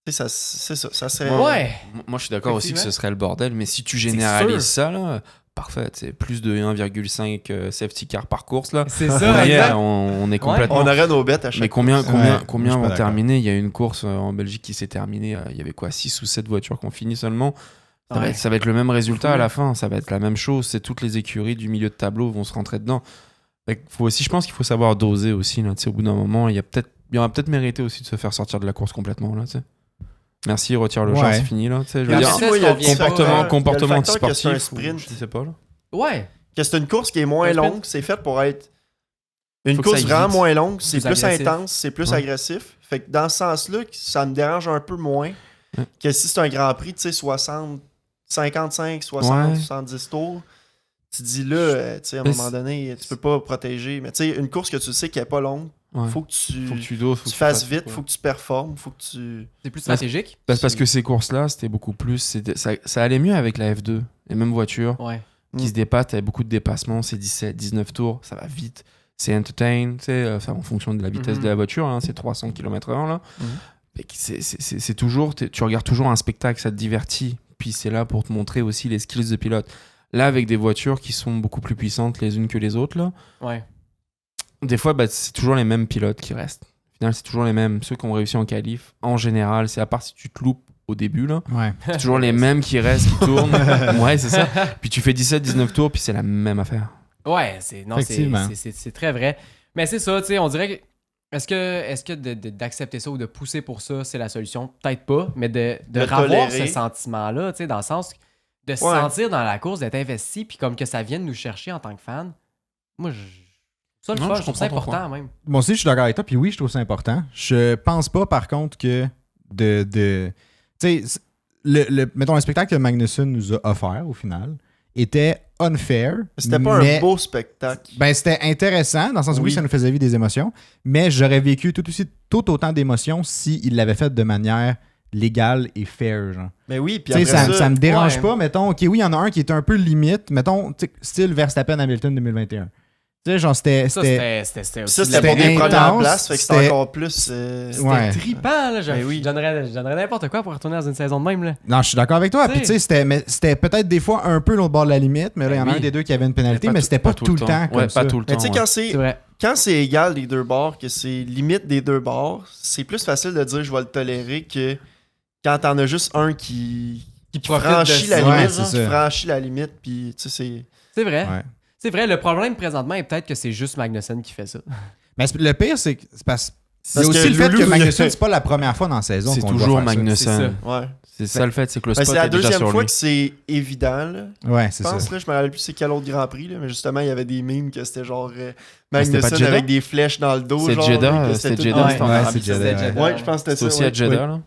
C: Tu sais, c'est ça. Ça serait.
B: Ouais.
D: Moi, je suis d'accord aussi que
B: Effectivement.
D: ce serait le bordel, mais si tu
B: sûr.
D: généralises ça, là, parfait. C'est plus de 1,5 safety car par course, là.
B: C'est ça,
D: Yeah,
B: exact.
D: on est complètement.
C: On aurait nos bêtes à chaque
D: Mais combien
A: Ouais, je suis pas
D: vont
A: d'accord.
D: terminer? Il y a une course en Belgique qui s'est terminée. Il y avait quoi, 6 ou 7 voitures qui ont fini seulement.
B: Ouais.
D: Ça va être le même résultat
B: Fou.
D: à la fin. Ça va être la même chose. C'est toutes les écuries du milieu de tableau vont se rentrer dedans. Faut aussi, je pense qu'il faut savoir doser aussi. Là, tu sais, au bout d'un moment, il y aura peut-être mérité aussi de se faire sortir de la course complètement. Là, tu sais. Merci, retire le
A: Ouais.
D: genre, c'est fini. Là, tu sais, je veux
B: Mais
D: dire,
B: après,
C: moi, il y a le
B: est-ce qu'on vient
C: facteur-
D: comportement
C: il y a le facteur que
D: sportif.
C: c'est un sprint.
D: Je sais pas. Là.
B: Ouais.
C: Que c'est une course qui est moins
B: Un sprint.
C: longue. C'est fait pour être une
D: Faut que ça
C: course
D: aille
C: vraiment
D: vite.
C: moins longue. C'est
B: Plus
C: plus
B: agressif.
C: intense, c'est plus
D: Ouais.
C: agressif. Fait que dans ce sens-là, ça me dérange un peu moins
D: Ouais.
C: que si c'est un Grand Prix, tu sais, 55, 60,
D: Ouais.
C: 70 tours. Tu dis là, tu sais, à un
D: Mais
C: moment donné, tu peux pas protéger. Mais tu sais, une course que tu sais qui est pas longue,
D: Ouais.
C: faut que tu,
D: Faut que tu doses. faut que
C: tu fasses
D: fasses,
C: vite,
D: quoi.
C: faut que tu performes, faut que tu.
B: C'est plus stratégique.
D: Parce que ces courses-là, c'était beaucoup plus. Ça allait mieux avec la F2. Les mêmes voitures
B: Ouais.
D: qui se dépassent. T'avais beaucoup de dépassements. C'est 17, 19 tours. Ça va vite. C'est entertain. Tu sais, ça, en fonction de la vitesse
B: Mhm.
D: de la voiture. Hein, c'est 300 km/h. Là.
C: Mhm.
D: Et c'est toujours. Tu regardes toujours un spectacle. Ça te divertit. Puis c'est là pour te montrer aussi les skills de pilote. Là, avec des voitures qui sont beaucoup plus puissantes les unes que les autres, là,
B: Ouais.
D: des fois, c'est toujours les mêmes pilotes qui restent. Au final, c'est toujours les mêmes. Ceux qui ont réussi en qualif, en général, c'est à part si tu te loupes au début, là.
A: Ouais.
D: C'est toujours les mêmes qui restent, qui tournent. Ouais, c'est ça. Puis tu fais 17, 19 tours, puis c'est la même affaire.
B: Ouais, non,
A: Effectivement.
B: c'est très vrai. Mais c'est ça, tu sais, on dirait que. Est-ce que d'accepter ça ou de pousser pour ça, c'est la solution? Peut-être pas, mais de
C: Le
B: revoir
C: tolérer.
B: ce sentiment-là, tu sais, dans le sens de se
C: Ouais.
B: sentir dans la course, d'être investi, puis comme que ça vienne nous chercher en tant que fan. Moi, ça, le
D: Non,
B: fun,
D: je
B: je trouve ça
D: comprends ton
B: important même.
A: Moi aussi, je suis d'accord avec toi. Puis oui, je trouve ça important. Je pense pas, par contre, que tu sais, mettons, le spectacle que Magnussen nous a offert, au final, était unfair.
C: C'était pas
A: mais-
C: un beau spectacle.
A: Ben, c'était intéressant, dans le sens où oui,
C: Oui.
A: ça nous faisait vivre des émotions, mais j'aurais vécu tout autant d'émotions s'il l'avait fait de manière légale et fair, genre.
C: Mais oui, puis
A: Tu sais,
C: après
A: ça me dérange
B: ouais.
A: pas, mettons, ok, oui, il y en a un qui est un peu limite, mettons, tu sais, style Verstappen Hamilton 2021. Tu sais, genre, c'était...
B: Ça,
A: c'était-
B: c'était
C: ça,
B: aussi
C: c'était pour des
A: intense,
C: premières places, fait que c'était
A: c'était-
C: encore plus.
B: C'était
A: Ouais.
B: trippant, là. Je
C: Ben oui.
B: je donnerais n'importe quoi pour retourner dans une saison de même, là.
A: Non, je suis d'accord avec toi.
B: Tu
A: Puis, tu sais, c'était peut-être des fois un peu l'autre bord de la limite, mais là, il y en a
D: Oui.
A: un des deux qui avait une pénalité, mais c'était pas tout le temps comme
D: Ouais,
A: ça.
D: pas tout le temps.
C: Mais tu sais,
D: ouais.
B: C'est vrai.
C: quand c'est égal des deux bords, que c'est limite des deux bords, c'est plus facile de dire je vais le tolérer que quand t'en as juste un qui
B: profite
C: franchit
B: de
C: la
B: ça.
A: Ouais,
C: limite,
A: c'est
C: qui
A: ça.
C: franchit la limite, puis tu sais, c'est.
B: C'est vrai.
A: Ouais.
B: C'est vrai. Le problème présentement est peut-être que c'est juste Magnussen qui fait ça.
A: Mais le pire, c'est que c'est parce il y a
C: Parce
A: aussi
C: que
A: le fait
C: Loulou,
A: que Magnussen, c'est pas la première fois dans la saison
D: C'est
A: qu'on le voit
D: toujours
A: faire ça.
D: Magnussen.
C: Ouais.
D: C'est ça le fait, c'est que le
C: Ben,
D: spot
C: c'est la
D: est déjà
C: deuxième
D: sur
C: fois
D: lui.
C: que c'est évident, là.
A: Ouais,
C: Je
A: c'est ça.
C: pense, là, je me rappelle plus c'est quel autre Grand Prix, là, mais justement, il y avait des memes que c'était genre
D: Mais c'était pas
C: Magnussen
D: Jeddah?
C: avec des flèches dans le dos.
D: C'est
C: genre,
D: Jeddah,
C: là, que
D: c'était
C: tout-
D: Jeddah,
C: Ouais,
D: c'était en
A: Ouais,
D: Arabie
A: c'est
D: Saoudite.
A: Jeddah,
C: Ouais, je pense que
D: C'est
C: c'était
D: aussi
C: ça.
D: à
C: ouais.
D: Jeddah, là.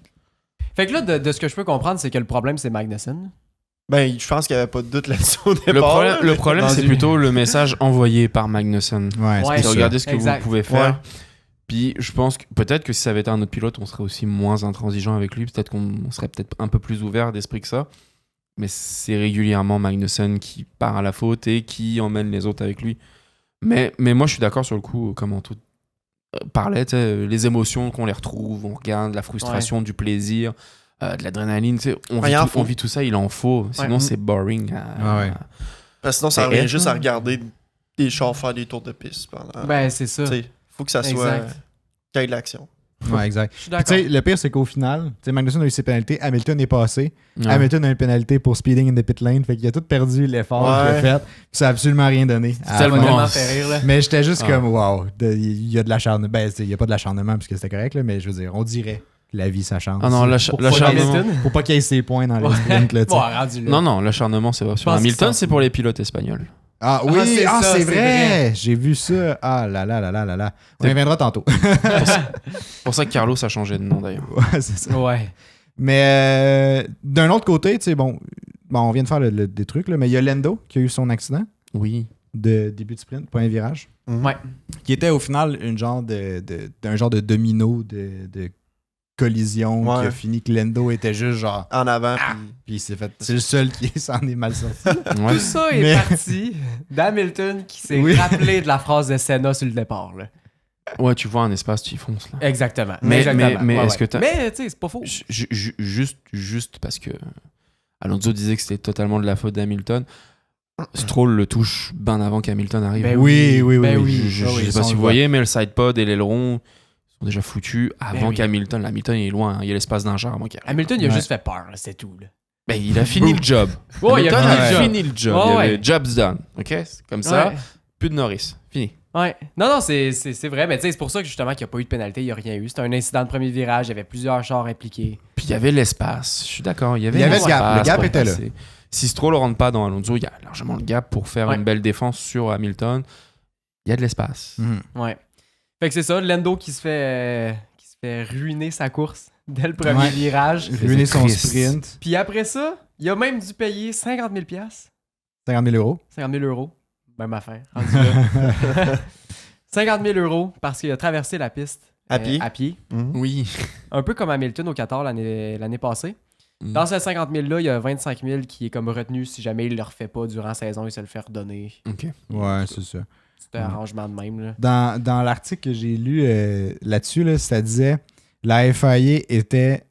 B: Fait que là, de ce que je peux comprendre, c'est que le problème, c'est Magnussen.
C: Ben, je pense qu'il n'y avait pas de doute là-dessus au départ.
D: Le problème, c'est
B: Rendu.
D: plutôt le message envoyé par Magnussen.
A: Ouais,
B: Ouais.
A: c'est
D: C'est
A: ça.
D: regardez ce que
B: Exact.
D: vous pouvez faire.
C: Ouais.
D: Puis je pense que peut-être que si ça avait été un autre pilote, on serait aussi moins intransigeant avec lui. Peut-être qu'on serait peut-être un peu plus ouvert d'esprit que ça. Mais c'est régulièrement Magnussen qui part à la faute et qui emmène les autres avec lui. Mais moi, je suis d'accord sur le coup, comme on tout parlait, tu sais, les émotions qu'on les retrouve, on regarde, la frustration, du plaisir, de l'adrénaline. Tu sais, on
C: Ouais, il en
D: vit
C: faut.
D: tout ça, il en faut. Sinon,
C: Ouais.
D: c'est boring.
A: Ouais.
C: Parce que sinon, ça
D: Et
C: revient
D: elle,
C: juste à regarder des chars faire des tours de piste pendant.
B: Ben, c'est ça.
C: Tu sais, faut que ça soit.
B: Exact.
C: Qu'il y ait de l'action.
A: Ouais, exact.
B: Je suis
A: Puis,
B: d'accord.
A: tu sais, le pire, c'est qu'au final, tu sais, Magnussen a eu ses pénalités, Hamilton est passé.
D: Ouais.
A: Hamilton a une pénalité pour speeding in the pit lane, fait qu'il a tout perdu l'effort qu'il a
C: Ouais.
A: fait, puis ça a absolument rien donné.
B: Ça m'a
D: tellement-
B: tellement fait rire, là.
A: Mais j'étais juste
D: Ah.
A: comme, wow, il y a de l'acharnement. Ben, il n'y a pas de l'acharnement puisque c'était correct, là, mais je veux dire, on dirait que la vie, ça change.
D: Ah non,
A: Pour pas
D: l'acharnement.
A: qu'il- Faut pas qu'il y ait ses points dans les sprints, là, tu sais.
B: Bon, rendu là.
D: Non, l'acharnement, c'est pas sur
B: pense
D: Hamilton,
B: que ça-
D: c'est pour les pilotes espagnols.
A: Ah oui,
B: c'est ça,
A: c'est
B: c'est
A: vrai. J'ai vu ça. Ah là là là là là là. On y reviendra tantôt.
D: C'est pour ça que Carlos a changé de nom d'ailleurs.
A: Ouais, c'est ça.
B: Ouais.
A: Mais d'un autre côté, tu sais, bon, on vient de faire des trucs, là, mais il y a Lando qui a eu son accident
D: Oui.
A: de début de sprint, point virage,
B: Ouais.
A: qui était au final un genre de domino de collision
C: Ouais.
A: qui a fini que Lando était juste genre.
C: En avant, puis.
A: Puis il s'est fait. C'est le seul qui s'en est mal sorti.
D: Ouais.
B: Tout ça est
A: Mais-
B: parti d'Hamilton qui s'est
A: Oui.
B: rappelé de la phrase de Senna sur le départ, là.
D: Ouais, tu vois un espace, tu y fonces là.
B: Exactement.
D: Mais
B: Exactement.
D: est-ce que t'as-
B: Mais, tu sais, c'est pas faux.
D: Juste parce que Alonso disait que c'était totalement de la faute d'Hamilton. Stroll le touche bien avant qu'Hamilton arrive.
B: Ben
A: Oui, oui, oui.
B: Ben
A: oui.
B: oui.
D: Je
B: Ah oui,
D: sais
A: ça,
D: pas
A: on
D: si
A: le
D: vous
A: voit.
D: voyez, mais le sidepod et l'aileron sont déjà foutus avant
B: oui.
D: qu'Hamilton. L'Hamilton il est loin, hein. Il y a l'espace d'un char avant qu'il arrive.
B: Hamilton, il a
A: Ouais.
B: juste fait peur, là, c'est tout. Là.
D: Ben, il a fini le job.
B: Ouais, il a
D: Hamilton
B: fini le job.
D: fini le job.
B: Ouais,
D: Il y
B: ouais.
D: avait job's done. Ok, c'est comme ça.
B: Ouais.
D: Plus de Norris. Fini.
B: Ouais. Non, c'est vrai, mais tu sais, c'est pour ça que justement qu'il n'y a pas eu de pénalité, il n'y a rien eu. C'était un incident de premier virage, il y avait plusieurs chars impliqués.
D: Puis il y avait l'espace. Je suis d'accord. Il y avait
A: le
D: l'espace
A: gap. Le gap
D: pour
A: était là.
D: passer. Si Stroll ne rentre pas dans Alonso, il y a largement le gap pour faire
B: Ouais.
D: une belle défense sur Hamilton. Il y a de l'espace.
A: Mhm.
B: Ouais. Fait que c'est ça, Lando qui se fait ruiner sa course dès le premier
A: Ouais.
B: virage.
A: Ruiner son
D: triste.
A: sprint.
B: Puis après ça, il a même dû payer 50 000
A: 50 000 euros.
B: 50 000 euros. Même affaire. rendu là. 50 000 euros parce qu'il a traversé la piste
C: À pied.
B: à pied.
C: Mhm.
D: Oui.
B: Un peu comme Hamilton au Qatar l'année passée.
D: Mm.
B: Dans ces 50 000-là, il y a 25 000 qui est comme retenu si jamais il ne le refait pas durant la saison, il se le fait redonner.
D: Ok.
A: Ouais, c'est ça.
B: C'est un arrangement de même. Là.
A: Dans l'article que j'ai lu là-dessus, là, ça disait la FIA était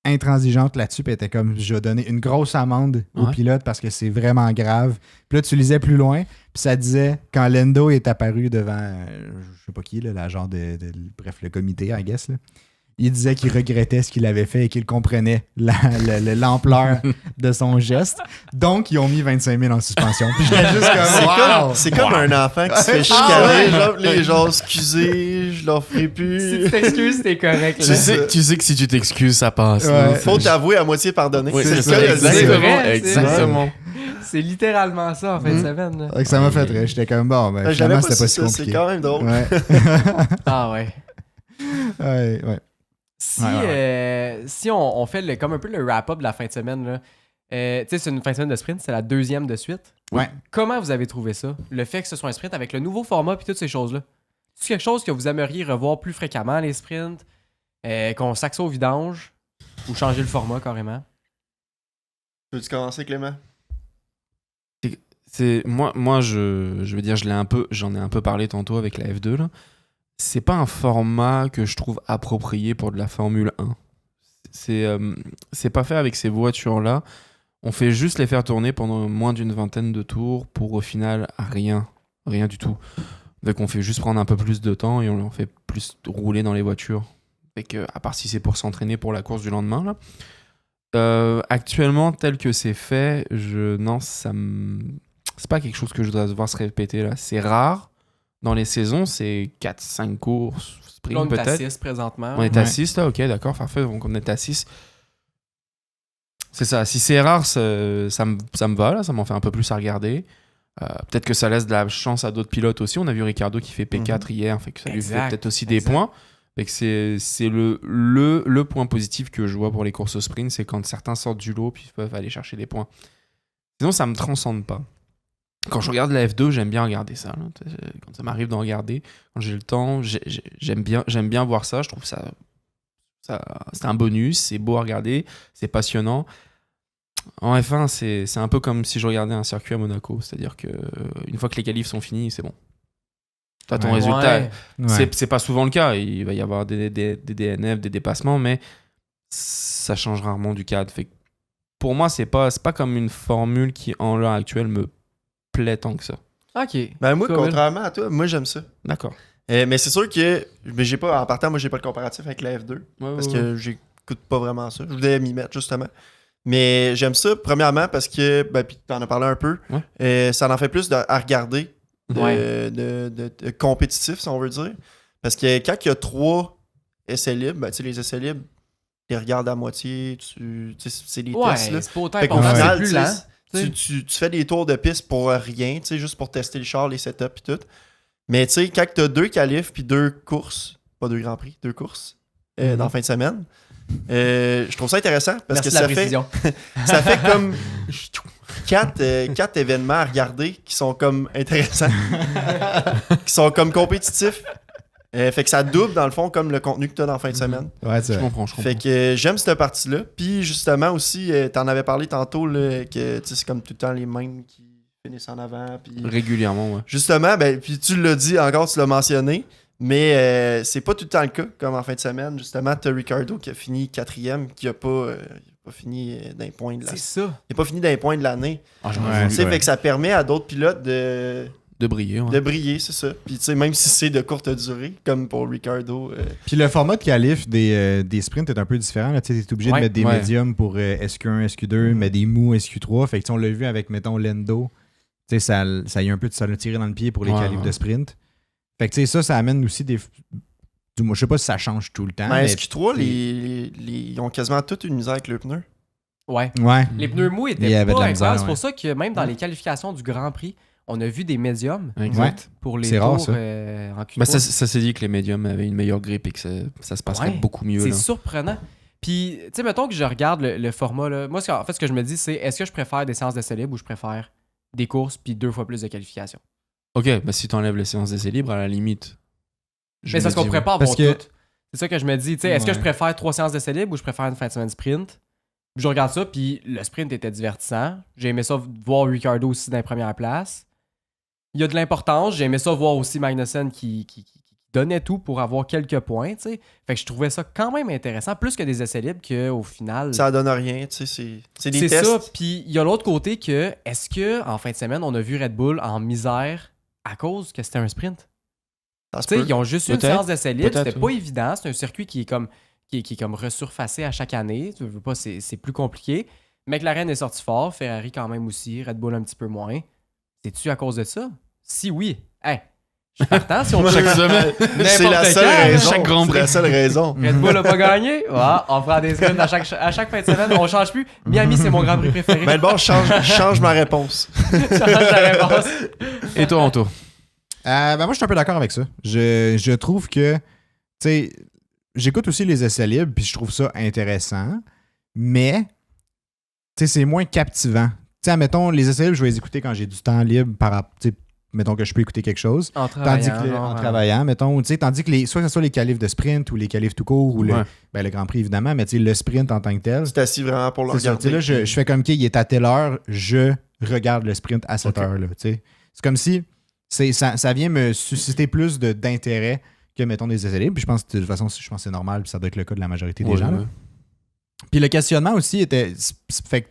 A: intransigeante là-dessus, puis elle était comme je vais donner une grosse amende au
D: Ouais.
A: pilote parce que c'est vraiment grave. Puis là, tu lisais plus loin, puis ça disait quand Lando est apparu devant, je sais pas qui, là, la genre bref, le comité, I guess, là, il disait qu'il regrettait ce qu'il avait fait et qu'il comprenait l'ampleur de son geste. Donc, ils ont mis 25 000 en suspension. Puis j'étais juste comme,
C: C'est comme un enfant qui se fait chicaner. Genre, les gens, excusez, je leur ferai
B: Si
C: plus.
B: tu t'excuses, t'es correct.
D: Tu
B: là.
D: sais que si tu t'excuses, ça passe.
A: Ouais.
C: Faut t'avouer à moitié pardonner.
D: Oui,
C: c'est
D: c'est
C: le cas
D: ça,
C: de le dire.
B: C'est
D: exactement.
B: vrai, c'est
D: Exactement.
B: C'est littéralement ça en fin de semaine. là.
A: Fait que ça m'a fait rire. J'étais comme bon, ben,
C: J'avais
A: finalement,
C: pas
A: c'était pas
C: su
A: si
C: ça,
A: compliqué.
C: c'est quand même drôle.
A: Ouais.
B: Ah ouais.
A: Ouais.
B: Si,
A: Ouais.
B: si on fait comme un peu le wrap-up de la fin de semaine, là, tu sais, c'est une fin de semaine de sprint, c'est la deuxième de suite.
A: Ouais.
B: Comment vous avez trouvé ça? Le fait que ce soit un sprint avec le nouveau format et toutes ces choses-là. C'est quelque chose que vous aimeriez revoir plus fréquemment, les sprints? Qu'on saque ça au vidange? Ou changer le format carrément?
C: Peux-tu commencer, Clément?
D: Moi je veux dire, j'en ai un peu parlé tantôt avec la F2 là. C'est pas un format que je trouve approprié pour de la Formule 1. C'est pas fait avec ces voitures là. On fait juste les faire tourner pendant moins d'une vingtaine de tours pour au final rien du tout. Donc on fait juste prendre un peu plus de temps et on leur fait plus rouler dans les voitures. Fait que, à part si c'est pour s'entraîner pour la course du lendemain là. Actuellement, tel que c'est fait, c'est pas quelque chose que je voudrais voir se répéter là. C'est rare. Dans les saisons, c'est 4-5 courses, sprint
B: Là, on est à
D: peut-être.
B: 6 présentement.
D: On est à
A: Ouais.
D: 6 là, ok, d'accord, parfait. Donc on est à 6. C'est ça. Si c'est rare, ça me va là, ça m'en fait un peu plus à regarder. Peut-être que ça laisse de la chance à d'autres pilotes aussi. On a vu Ricardo qui fait P4 hier, fait que ça lui fait
B: Exact,
D: peut-être aussi des
B: exact.
D: points. Fait que c'est le point positif que je vois pour les courses au sprint, c'est quand certains sortent du lot puis peuvent aller chercher des points. Sinon, ça me transcende pas. Quand je regarde la F2, j'aime bien regarder ça. Là. Quand ça m'arrive d'en regarder, quand j'ai le temps, j'aime bien voir ça. Je trouve ça c'est un bonus, c'est beau à regarder, c'est passionnant. En F1, c'est un peu comme si je regardais un circuit à Monaco, c'est-à-dire que une fois que les qualifs sont finis, c'est bon. T'as ton
A: Ouais.
D: résultat.
B: Ouais.
D: C'est pas souvent le cas. Il va y avoir des DNF, des dépassements, mais ça change rarement du cadre. Fait que pour moi, c'est pas comme une formule qui, en l'heure actuelle, me plaît tant que ça.
B: Ok.
C: Ben moi,
B: Cool.
C: contrairement à toi, moi j'aime ça.
D: D'accord.
C: Mais c'est sûr que j'ai pas, en partant, moi j'ai pas le comparatif avec la F2 parce que j'écoute pas vraiment ça. Je voulais m'y mettre justement. Mais j'aime ça, premièrement, parce que, ben, puis t'en as parlé un peu, ça en fait plus à regarder de compétitif, si on veut dire. Parce que quand il y a 3 essais libres, ben, tu sais, les essais libres, tu les regardes à moitié, tu sais, c'est des
B: Ouais,
C: tests. Là.
B: c'est pas autant
C: Fait qu'au
B: important,
C: final,
B: c'est plus
C: tu
B: lent.
C: sais, tu fais des tours de piste pour rien, tu sais, juste pour tester le char, les setups et tout. Mais tu sais, quand tu as 2 qualifs puis 2 courses, pas 2 grands prix, 2 courses dans la fin de semaine, je trouve ça intéressant parce
B: Merci
C: que
B: de la
C: ça fait,
B: précision.
C: ça fait comme 4 événements à regarder qui sont comme intéressants, qui sont comme compétitifs. Fait que ça double dans le fond comme le contenu que tu as dans la fin de semaine.
A: Ouais, c'est
D: Je
A: vrai.
D: comprends.
C: Fait que j'aime cette partie-là. Puis justement aussi, t'en avais parlé tantôt là, que tu sais, c'est comme tout le temps les mêmes qui finissent en avant. Puis
D: Régulièrement, ouais.
C: justement, ben, puis tu l'as dit encore, tu l'as mentionné, Mais c'est pas tout le temps le cas, comme en fin de semaine. Justement, t'as Ricardo qui a fini 4e, qui a pas fini d'un point de
B: C'est ça.
C: Il a pas fini d'un point de l'année.
D: Ah,
A: Ouais,
C: Tu sais, fait que ça permet à d'autres pilotes de
D: briller. Ouais.
C: de briller, c'est ça. Puis tu sais, même si c'est de courte durée, comme pour Ricardo.
A: Puis le format de qualif des sprints est un peu différent. Tu es obligé de mettre des médiums pour SQ1, SQ2, mais des mous SQ3. Fait que on l'a vu avec, mettons, Lendo. Tu sais, ça y a un peu de ça l'a tiré dans le pied pour les qualifs de sprint. Fait que tu sais, ça amène aussi des. Je sais pas si ça change tout le temps.
C: Mais
A: Mais
C: SQ3, ils ont quasiment toute une misère avec le pneu.
B: Ouais.
A: Ouais.
B: Les pneus mous
A: Il y
B: étaient
A: avait de
B: pas
A: la misère,
B: incroyables. C'est
A: ouais.
B: pour ça que même dans les qualifications du Grand Prix, on a vu des médiums
D: Exact.
B: pour les
A: C'est
B: tours
A: rare, ça.
B: en Q3.
D: Bah, ça s'est dit que les médiums avaient une meilleure grippe et que ça se passerait
B: Ouais.
D: beaucoup mieux.
B: C'est
D: Là.
B: surprenant. Puis, tu sais, mettons que je regarde le format, là, moi, en fait, ce que je me dis, c'est est-ce que je préfère des séances d'essai libre ou je préfère des courses puis 2 fois plus de qualifications?
D: Ok, bah si tu enlèves les séances d'essai libre, à la limite.
B: Mais c'est parce qu'on pourrait pas avoir
A: Parce que-
B: tout. C'est ça que je me dis. Tu sais, est-ce que je
A: Ouais.
B: préfère 3 séances d'essai libre ou je préfère une fin de semaine sprint? Puis je regarde ça, puis le sprint était divertissant. J'ai aimé ça voir Ricardo aussi dans les premières places. Il y a de l'importance. J'ai aimé ça voir aussi Magnussen qui donnait tout pour avoir quelques points. Tu sais. Fait que je trouvais ça quand même intéressant, plus que des essais libres qu'au final.
C: Ça donne rien, tu sais, c'est des
B: C'est
C: tests.
B: ça. Puis il y a l'autre côté que, est-ce que en fin de semaine, on a vu Red Bull en misère à cause que c'était un sprint?
C: Ça se
B: Tu sais,
C: peut.
B: ils ont juste une
D: Peut-être.
B: séance d'essai libre.
D: Peut-être,
B: C'était pas évident. C'est un circuit qui est comme resurfacé à chaque année. Tu veux pas, c'est plus compliqué. McLaren est sorti fort. Ferrari quand même aussi. Red Bull un petit peu moins. C'est-tu à cause de ça? Si oui, hey, je suis partant si on
C: Chaque semaine. C'est la
B: N'importe
C: seule
B: quand.
C: raison.
D: Chaque Grand
C: C'est la seule raison.
B: Red Bull a pas gagné. Ouais, on fera des sprints à chaque fin de semaine. On change plus. Miami, c'est mon Grand Prix préféré.
C: Ben bon, change ma réponse.
B: Change la réponse.
D: Et toi, Anto?
A: Ben moi, je suis un peu d'accord avec ça. Je trouve que, tu sais, j'écoute aussi les essais libres, puis je trouve ça intéressant, mais, tu sais, c'est moins captivant. Tu sais, mettons, les essais libres, je vais les écouter quand j'ai du temps libre, tu sais, mettons que je peux écouter quelque chose.
B: En
A: Tandis
B: travaillant.
A: que en travaillant, mettons, tu sais, tandis que soit que ce soit les qualifs de sprint ou les qualifs tout court ou
D: Ouais.
A: le Grand Prix, évidemment, mais tu sais, le sprint en tant que tel.
C: Tu t'assis vraiment pour le
A: C'est ça, tu sais,
C: regarder.
A: là, je fais comme, OK, il est à telle heure, je regarde le sprint à cette
D: Ok.
A: heure-là. Tu sais. C'est comme si ça vient me susciter plus d'intérêt que, mettons, des essais libres. Puis je pense que de toute façon, je pense que c'est normal, puis ça doit être le cas de la majorité des
D: Ouais,
A: gens. là.
D: ouais.
A: Puis le questionnement aussi était. Fait que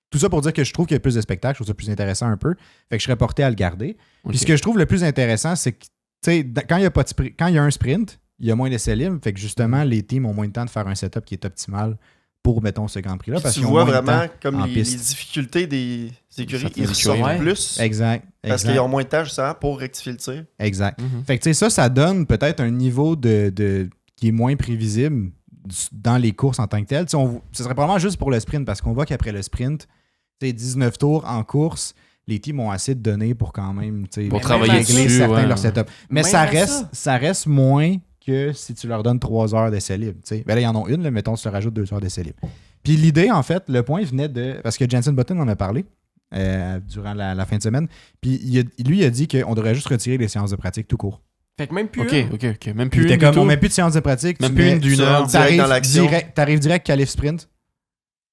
A: tout ça pour dire que je trouve qu'il y a plus de spectacles, je trouve ça plus intéressant un peu. Fait que je serais porté à le garder.
D: Ok.
A: Puis ce que je trouve le plus intéressant, c'est que, tu sais, quand il y a un sprint, il y a moins d'essais libres. Fait que justement, les teams ont moins de temps de faire un setup qui est optimal pour, mettons, ce Grand Prix-là.
C: Puis
A: Parce
C: tu
A: qu'ils ont
C: vois
A: moins de
C: vraiment
A: temps
C: comme
A: en
C: les
A: piste.
C: difficultés des écuries,
D: Certaines
C: ils ressortent
B: écuries, ouais.
C: plus.
A: Exact.
C: Parce qu'ils ont moins de temps justement pour rectifier le tir.
A: Exact.
D: Mhm.
A: Fait que tu sais, ça donne peut-être un niveau qui est moins prévisible dans les courses en tant que tel. Tu sais, ce serait probablement juste pour le sprint parce qu'on voit qu'après le sprint, tu sais, 19 tours en course, les teams ont assez de données pour quand même tu sais,
D: Pour
B: travailler
A: régler
B: dessus,
A: certains
D: ouais.
A: de leur setup. Mais
B: Même
A: ça
B: à
A: reste moins que si tu leur donnes 3 heures d'essai libre. Tu sais. Ben là, ils en ont une, là, mettons, tu te rajoutes 2 heures d'essai libre. Puis l'idée, en fait, le point venait de. Parce que Jensen Button en a parlé durant la fin de semaine. Puis lui, il a dit qu'on devrait juste retirer les séances de pratique tout court.
B: Fait que même plus.
D: Ok. Même
A: Puis
D: plus
A: il était
D: une du
A: comme,
D: tout.
A: on met plus de séances de pratique.
D: Même
A: tu
D: plus
A: mets-
D: une d'une
C: tu
D: heure.
C: rentres direct dans l'action.
A: T'arrives direct qualif sprint.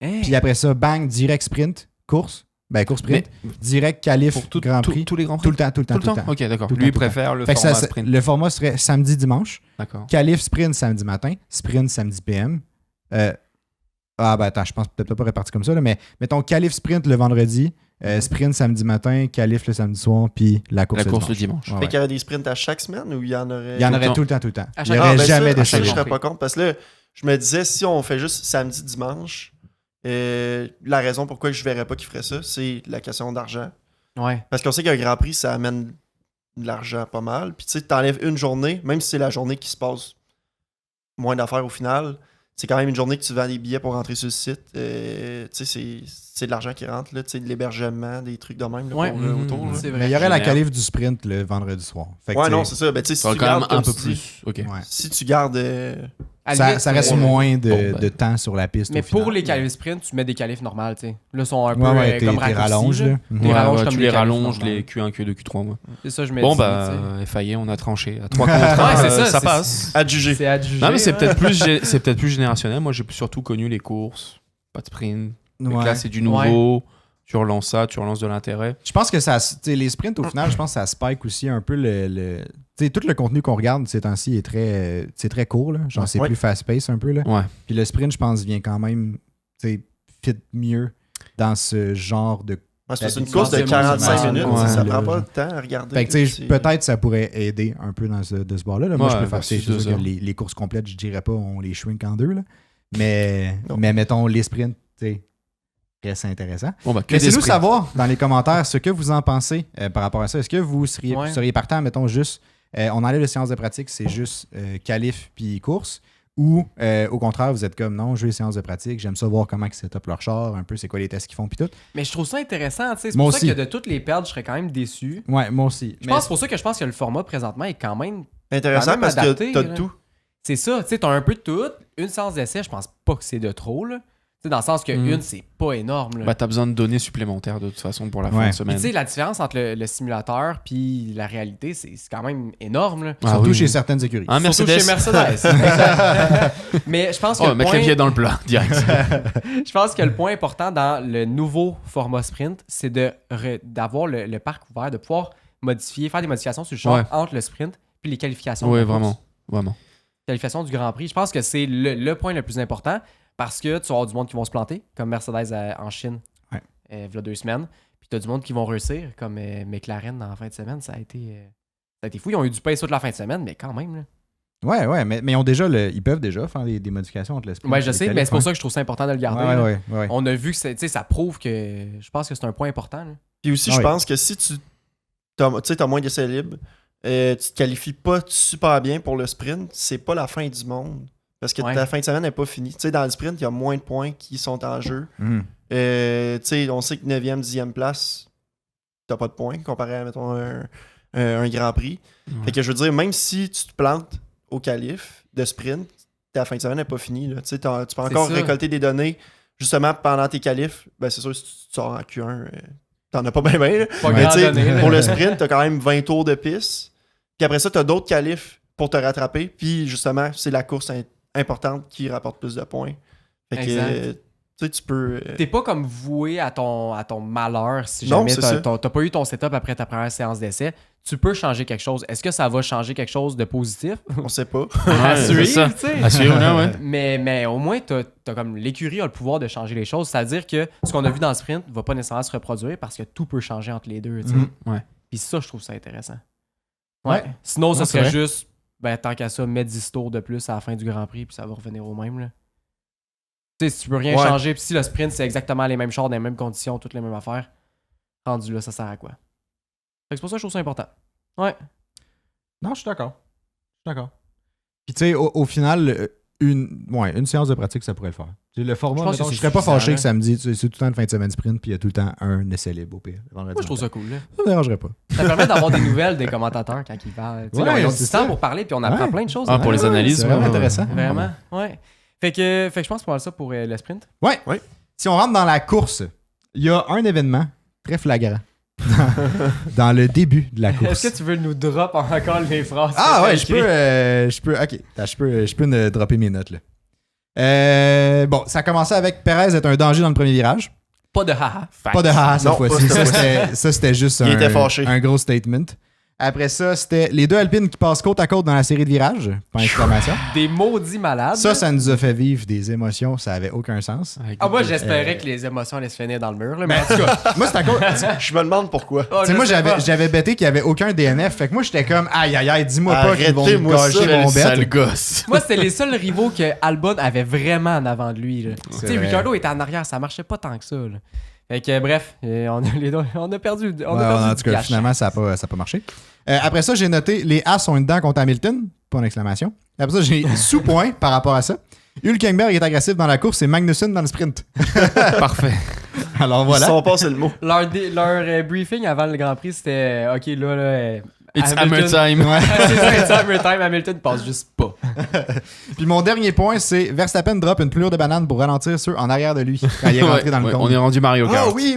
B: Hey.
A: Puis après ça, bang, direct sprint, course. Ben, course sprint. Direct qualif,
D: Pour
A: Grand Prix.
D: tous les grands prix.
A: Tout le temps, tout le temps,
D: Tout le temps. Ok, d'accord.
A: Tout le
D: Lui, il
A: temps, tout le
D: préfère le
A: Fait que
D: format
A: ça,
D: sprint.
A: le format serait samedi-dimanche.
D: D'accord.
A: Qualif sprint samedi matin. Sprint samedi PM. Ben attends, je pense peut-être pas réparti comme ça, là, mais mettons qualif sprint le vendredi, sprint samedi matin, qualif le samedi soir, puis la course,
D: La course le
A: dimanche.
D: dimanche.
A: Ouais,
C: Fait
A: ouais.
C: qu'il y aurait des sprints à chaque semaine ou il y en aurait.
A: Il y en
D: Tout le
A: aurait
D: temps.
A: tout le temps, tout le temps.
B: À
A: Il
B: chaque-
A: n'y aurait
C: ben
A: jamais
C: ça,
A: de
C: ça, je
A: série.
C: serais pas contre. Parce que là, je me disais, si on fait juste samedi-dimanche, la raison pourquoi je verrais pas qu'ils feraient ça, c'est la question d'argent.
B: Ouais.
C: Parce qu'on sait qu'un Grand Prix, ça amène de l'argent pas mal. Puis tu sais, t'enlèves une journée, même si c'est la journée qui se passe moins d'affaires au final, c'est quand même une journée que tu vends des billets pour rentrer sur le site. Tu sais, c'est de l'argent qui rentre, là, tu sais, de l'hébergement, des trucs de même là,
B: Ouais.
C: pour,
D: Mhm.
C: autour. là.
B: C'est
A: Mais
B: vrai.
A: il y aurait la
D: Génial.
A: qualif du sprint le vendredi soir. Fait que,
C: Ouais,
A: tu sais,
C: non, c'est ça. Ben, tu sais, si
D: Ça va
C: tu
D: quand même
C: gardes,
D: un
C: comme
D: peu
C: tu dis,
D: plus. Ok.
A: ouais.
C: si tu gardes.
B: À la
A: Ça
B: limite,
A: reste
B: ouais.
A: moins
D: Bon, ben.
A: de temps sur la piste.
B: Mais
A: au
B: pour
A: final.
B: les qualifs sprint, tu mets des qualifs normales, tu sais. Là, sont un peu
A: Ouais,
B: comme
A: t'es
B: raccourcis.
A: rallonges,
B: là.
A: là.
B: Des rallonges comme
D: tu
B: des
D: les
B: qualifs
D: rallonges,
B: normales.
D: les Q1, Q2, Q3. Moi.
B: C'est ça, je me
D: Bon,
B: dis.
D: bah,
B: tu sais.
D: FIA, on a tranché. À 3 contre 1,
B: Ouais, c'est ça,
D: ça
B: c'est-
D: passe.
C: Adjugé.
B: C'est adjugé.
D: Non, mais c'est
B: ouais.
D: peut-être plus générationnel. Moi, j'ai surtout connu les courses, pas de sprint. Donc
A: Ouais.
D: là, c'est du nouveau. tu relances ça, tu relances de l'intérêt.
A: Je pense que ça, les sprints, au final, je pense que ça spike aussi un peu tout le contenu qu'on regarde ces temps-ci c'est très court. Là. Genre, c'est plus fast-paced un peu. Là.
D: Ouais.
A: Puis le sprint, je pense, vient quand même fit mieux dans ce genre de.
C: C'est une course de 45 minutes. Ça prend pas de temps à regarder.
A: Fait que, peut-être ça pourrait aider un peu de ce bord-là. Moi, je préfère que les courses complètes, je dirais pas, on les shrink en deux. Là. Mais mettons, les sprints, c'est intéressant. Laissez-nous savoir dans les commentaires ce que vous en pensez par rapport à ça. Est-ce que vous seriez partant, mettons, juste on enlève les séances de pratique, c'est juste qualif puis course, ou au contraire, vous êtes comme non, je veux les séances de pratique, j'aime ça voir comment ils set-up leur char, un peu c'est quoi les tests qu'ils font puis tout.
B: Mais je trouve ça intéressant, tu sais. C'est pour ça que de toutes les pertes, je serais quand même déçu.
A: Ouais, moi aussi.
B: C'est pour ça que je pense que le format présentement est quand même
C: intéressant parce que t'as de tout.
B: C'est ça, tu sais, t'as un peu de tout. Une séance d'essai, je pense pas que c'est de trop, là. T'sais, dans le sens que une, c'est pas énorme. Là.
D: T'as besoin de données supplémentaires de toute façon pour la fin de semaine.
B: Tu sais, la différence entre le simulateur puis la réalité, c'est quand même énorme. Là.
A: Surtout chez certaines écuries.
B: Surtout chez Mercedes. Mais je pense que
D: mettre les pieds dans le plat, direct.
B: Je pense que le point important dans le nouveau format sprint, c'est d'avoir le parc ouvert, de pouvoir faire des modifications sur le char entre le sprint puis les qualifications.
D: Oui, vraiment.
B: Qualification du Grand Prix. Je pense que c'est le point le plus important. Parce que tu vas avoir du monde qui vont se planter, comme Mercedes en Chine, il y a 2 semaines. Puis tu as du monde qui vont réussir, comme McLaren en fin de semaine. Ça a été fou. Ils ont eu du pace toute la fin de semaine, mais quand même. Là.
A: Ouais, mais ils peuvent déjà faire des modifications entre l'esprit.
B: Ouais, je sais, mais c'est pour ça que je trouve ça important de le garder.
A: Ouais.
B: On a vu que ça prouve que. Je pense que c'est un point important. Là.
C: Puis aussi, je pense que si tu as moins d'essais libres, tu te qualifies pas super bien pour le sprint, c'est pas la fin du monde. Parce que ta fin de semaine n'est pas finie. Tu sais, dans le sprint, il y a moins de points qui sont en jeu. Tu sais, on sait que 9e, 10e place, t'as pas de points comparé à, mettons, un Grand Prix. Fait que je veux dire, même si tu te plantes au qualif de sprint, ta fin de semaine n'est pas finie. Là. Tu sais, tu peux encore récolter des données justement pendant tes qualifs. Ben, c'est sûr, si tu sors en Q1, t'en as pas bien. Pour le sprint, t'as quand même 20 tours de piste. Puis après ça, t'as d'autres qualifs pour te rattraper. Puis justement, c'est la course importante qui rapporte plus de points. Fait que tu peux.
B: T'es pas comme voué à ton malheur si jamais t'as pas eu ton setup après ta première séance d'essai. Tu peux changer quelque chose. Est-ce que ça va changer quelque chose de positif?
C: On sait pas.
B: À suivre, tu sais.
D: À suivre, ouais.
B: Mais au moins, t'as comme l'écurie a le pouvoir de changer les choses. C'est-à-dire que ce qu'on a vu dans le sprint va pas nécessairement se reproduire parce que tout peut changer entre les deux. Puis ça, je trouve ça intéressant. Ouais. Sinon, ça serait juste. Tant qu'à ça, mets 10 tours de plus à la fin du Grand Prix, puis ça va revenir au même. Là. Tu sais, si tu peux rien changer, puis si le sprint, c'est exactement les mêmes chars, dans les mêmes conditions, toutes les mêmes affaires, rendu là, ça sert à quoi? Fait que c'est pour ça que je trouve ça important. Ouais.
A: Non, je suis d'accord. Puis tu sais, au final, une séance de pratique, ça pourrait le faire. Le format, je serais pas fâché que samedi, c'est tout le temps une fin de semaine sprint, puis il y a tout le temps un essai libre au pire.
B: Moi, je trouve ça cool. Là.
A: Ça me dérangerait pas.
B: Ça permet d'avoir des nouvelles des commentateurs quand ils parlent. Ils ont du temps pour parler, puis on apprend plein de choses.
D: Pour les analyses,
A: c'est vraiment intéressant.
B: Vraiment, ouais. Fait que je pense qu'on va ça pour le sprint.
A: Ouais. Si on rentre dans la course, il y a un événement très flagrant dans le début de la course.
B: Est-ce que tu veux nous drop encore les phrases?
A: Ah ouais, je peux. Ok, je peux ne dropper mes notes là. Ça a commencé avec Perez être un danger dans le premier virage.
B: Pas de haha.
A: Pas de haha cette fois-ci. Ça, c'était juste un gros statement. Après ça, c'était les 2 Alpines qui passent côte à côte dans la série de virages. Pas d'exclamation.
B: Des maudits malades.
A: Ça nous a fait vivre des émotions. Ça avait aucun sens.
B: Moi, j'espérais que les émotions allaient se finir dans le mur. Là, mais en tout cas,
A: moi, c'est à cause.
C: Je me demande pourquoi.
A: Moi, j'avais bêté qu'il n'y avait aucun DNF. Fait que moi, j'étais comme aïe, dis-moi pas qu'ils vont me gâcher mon bet.
D: Gosse.
B: Moi, c'était les seuls rivaux que Albon avait vraiment en avant de lui. Tu sais, Ricciardo était en arrière. Ça marchait pas tant que ça. Là. Fait que bref, on a perdu.
A: En tout cas, finalement, ça n'a pas marché. Après ça, j'ai noté les As ont une dent contre Hamilton. Pas une exclamation. Après ça, j'ai sous-point par rapport à ça. Hülkenberg est agressif dans la course et Magnussen dans le sprint.
D: Parfait.
A: Alors voilà.
C: Ils sont passés le mot.
B: Leur briefing avant le Grand Prix, c'était OK, là.
D: It's Hammer time.
B: Ouais. C'est ça, it's Hammer time. Hamilton passe juste pas.
A: Puis mon dernier point, c'est Verstappen drop une pelure de banane pour ralentir ceux en arrière de lui quand il est rentré dans le cône.
D: On est rendu Mario Kart.
A: Ah oui.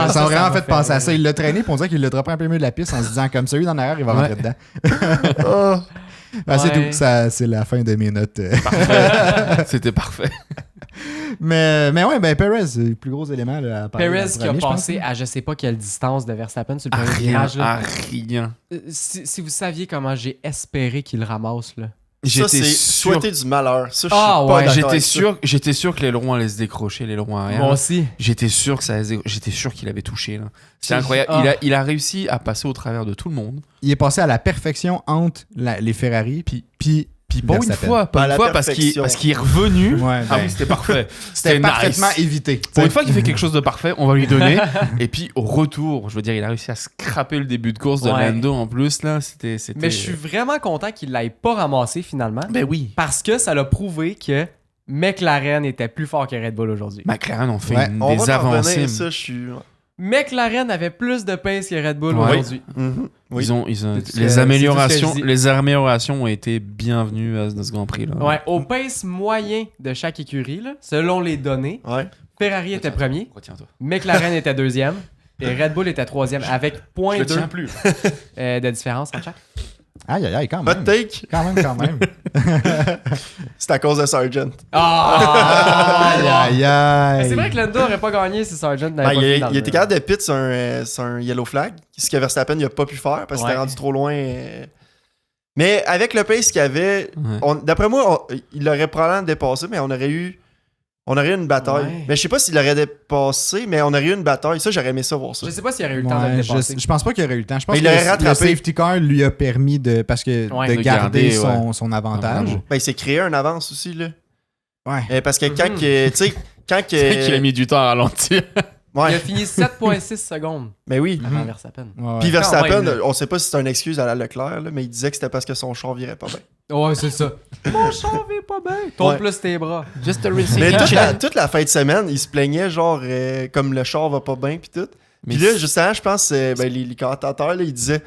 A: Ça a vraiment fait penser à ça. Il l'a traîné pour on dirait qu'il l'a droppé un peu mieux de la piste en se disant comme celui en arrière, il va rentrer dedans. C'est tout. Ça, c'est la fin de mes notes.
D: Parfait. C'était parfait.
A: mais ouais, ben Perez, c'est le plus gros élément. Là, à parler
B: Perez
A: dans le
B: qui a
A: premier, je pense.
B: passé à je sais pas quelle distance de Verstappen sur le premier
D: Rien,
B: virage. là.
D: rien.
B: Si vous saviez comment j'ai espéré qu'il le ramasse, là.
C: Ça,
D: J'étais
C: c'est
D: sûr.
C: souhaiter du malheur. Ça, je suis
B: Ah,
C: pas
B: ouais.
C: d'accord
D: J'étais
C: avec ça.
D: sûr que l'aileron allait se décrocher, l'aileron arrière.
B: Moi aussi.
D: J'étais sûr que j'étais sûr qu'il avait touché là. C'est
B: C'est-
D: incroyable.
B: ah.
D: Il a réussi à passer au travers de tout le monde.
A: Il est passé à la perfection entre les Ferrari puis
D: Pas une
A: Verstappen.
D: fois,
C: Pas à la
D: parce qu'il
C: perfection.
D: est revenu.
A: Ouais,
D: Ah
A: ben,
D: oui, c'était parfait.
A: c'était
D: nice.
A: parfaitement évité.
D: Pour une fois qu'il fait quelque chose de parfait, on va lui donner. Et puis au retour, je veux dire, il a réussi à scraper le début de course de
B: Ouais.
D: Lando en plus là. C'était.
B: Mais je suis vraiment content qu'il l'ait pas ramassé finalement.
D: Ben oui.
B: Parce que ça l'a prouvé que McLaren était plus fort que Red Bull aujourd'hui.
D: McLaren ont fait
A: Ouais,
C: On
D: des
C: va en
D: avancées.
C: revenir, ça, je suis...
B: McLaren avait plus de pace que Red Bull
D: Ouais.
B: aujourd'hui.
C: Mhm. Oui.
D: Ils ont
B: C'est tout ce que-
D: les
B: c'est
D: améliorations,
B: tout ce que je dis.
D: les améliorations ont été bienvenues à ce Grand Prix là.
B: Ouais, au pace moyen de chaque écurie, là, selon les données,
C: Ouais.
B: Ferrari était premier,
D: Retiens-toi.
B: McLaren était deuxième et Red Bull était troisième avec
D: Je
B: 0.2
D: tiens plus.
B: de différence en chaque.
A: Aïe, aïe, aïe, quand
C: Hot
A: même.
C: take,
A: Quand même.
C: c'est à cause de Sargent.
A: Aïe, aïe, aïe.
B: Mais c'est vrai que Lando aurait pas gagné si Sargent n'avait
C: Ben,
B: pas fini dans
C: il
B: le
C: était
B: mur.
C: capable de pit sur un yellow flag, ce que Verstappen n'a pas pu faire parce qu'il
B: Ouais.
C: était rendu trop loin. Mais avec le pace qu'il avait,
D: Ouais.
C: d'après moi, il l'aurait probablement dépassé, mais on aurait eu une bataille.
B: Ouais.
C: Mais je sais pas s'il l'aurait dépassé, mais on aurait eu une bataille. Ça, j'aurais aimé ça voir ça.
B: Je sais pas s'il aurait eu le temps de
A: Ouais,
B: le dépasser.
A: je pense pas qu'il aurait eu le temps. Je pense
C: Mais
A: que
C: il l'aurait
A: le
C: rattrapé.
A: safety car lui a permis de
B: Ouais.
A: de garder
D: De garder,
A: son avantage.
D: Vraiment.
C: Ben, il s'est créé un avance aussi, là.
A: Ouais.
C: Parce que quand,
B: Mhm.
C: tu sais, quand
D: C'est qu'il a mis du temps à ralentir.
B: Il a
C: Ouais,
B: fini 7.6 secondes
C: mais oui.
B: avant
A: Mhm.
B: Verstappen.
A: Ouais,
C: Puis
A: ouais.
C: Verstappen,
B: Quand même, là.
C: on sait pas si c'est une excuse à la Leclerc, là, mais il disait que c'était parce que son char virait pas bien.
B: Ouais, c'est ça. Mon char va pas bien. Tourne
C: Ouais.
B: plus tes bras.
D: Just a racing.
C: Mais toute la fin de semaine, il se plaignait, genre, comme le char va pas bien, puis tout. Puis
D: Mais
C: là, justement, je pense que les commentateurs, là, ils disaient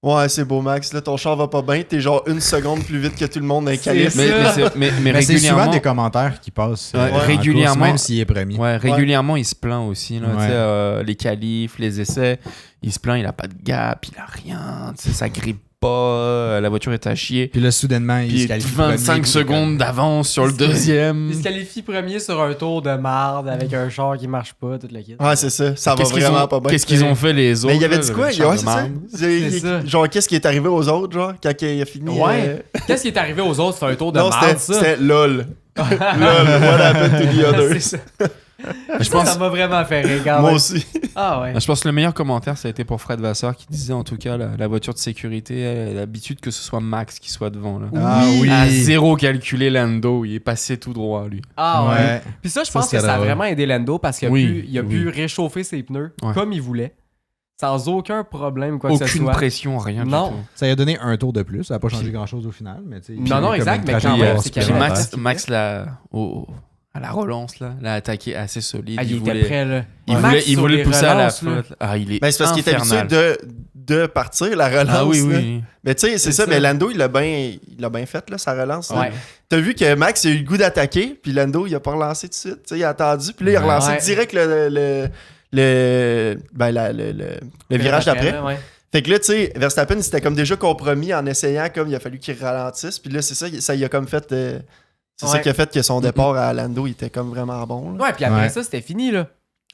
C: ouais, c'est beau, Max, là, ton char va pas bien, t'es genre une seconde plus vite que tout le monde dans les
B: C'est
C: qualifs.
B: ça.
D: mais
A: Mais c'est souvent
D: régulièrement,
A: des commentaires qui passent
D: Ouais,
A: en course,
D: régulièrement-
A: même s'il est premier.
D: ouais, régulièrement, il se plaint aussi. Là,
A: Ouais.
D: tu sais, les qualifs, les essais, il se plaint, il a pas de gap, il a rien, tu sais, ça grippe pas, la voiture est à chier.
A: Puis là, soudainement, il
D: Puis
A: se qualifie
D: 25
A: premier.
D: secondes d'avance sur le deuxième.
B: Il se qualifie premier sur un tour de marde avec un char qui marche pas, toute la kit.
C: Ouais, c'est ça. Ça va
D: Qu'est-ce qu'ils
C: vraiment
D: ont,
C: pas bien.
D: qu'est-ce qu'ils ont fait les autres?
C: Mais il avait
D: là,
C: dit quoi?
D: le char
C: Ouais,
D: de
C: c'est ça.
D: marde?
B: C'est ça.
C: Genre, qu'est-ce qui est arrivé aux autres, genre, quand il a fini?
B: Ouais. Qu'est-ce qui est arrivé aux autres? C'est un tour de
C: Non,
B: marde, ça.
C: c'était LOL. LOL, what happened to the others?
B: C'est ça.
D: Je pense,
B: Ça m'a vraiment fait rire quand
C: Moi
B: même.
C: aussi.
B: Ah ouais.
D: je pense que le meilleur commentaire, ça a été pour Fred Vasseur qui disait en tout cas la voiture de sécurité, elle a l'habitude que ce soit Max qui soit devant. Là.
A: Ah oui.
D: À zéro calculé Lando, il est passé tout droit lui.
B: Ah ouais.
A: Ouais.
B: Puis ça, je
A: Ça,
B: pense
A: c'est
B: que ça a
A: drôle.
B: vraiment aidé Lando parce qu'il a,
D: Oui,
B: pu, il a pu réchauffer ses pneus
D: Ouais.
B: comme il voulait, sans aucun problème, quoi que ce
D: Aucune
B: soit.
D: pression, rien
B: Non.
D: du tout.
A: Ça lui a donné un tour de plus. Ça n'a pas changé grand-chose au final. Mais tu sais,
B: Non, non,
A: comme
B: exact,
A: une
B: mais quand
A: trajectoire
B: même, c'est qu'il y
D: Puis
B: avait
A: supplémentaire.
D: Max à la relance, là, l'a attaqué assez solide.
B: Ah, il était
D: voulait,
B: prêt, là.
D: il
B: Max,
D: voulait, il
B: sur
D: voulait
B: les
D: le pousser à la
B: relances, là.
D: faute. Ah, il est
C: Ben, c'est parce qu'il était habitué
D: infernal.
C: de partir la relance.
D: Ah oui,
C: là.
D: oui.
C: Mais tu sais, c'est ça. Mais Lando, il l'a bien fait, là, sa relance. là.
B: Ouais.
C: T'as vu que Max, il a eu le goût d'attaquer, puis Lando, il a pas relancé tout de suite. Tu sais, il a attendu, puis là, il a relancé
B: Ouais.
C: direct le virage d'après.
B: Ouais.
C: Fait que là, tu sais, Verstappen, il s'était comme déjà compromis en essayant, comme il a fallu qu'il ralentisse. Puis là, c'est ça, ça il a comme fait. C'est ça
B: Ouais.
C: qui a fait que son départ à Lando, il était comme vraiment bon. Là.
B: Ouais, puis après
A: Ouais.
B: ça, c'était fini, là.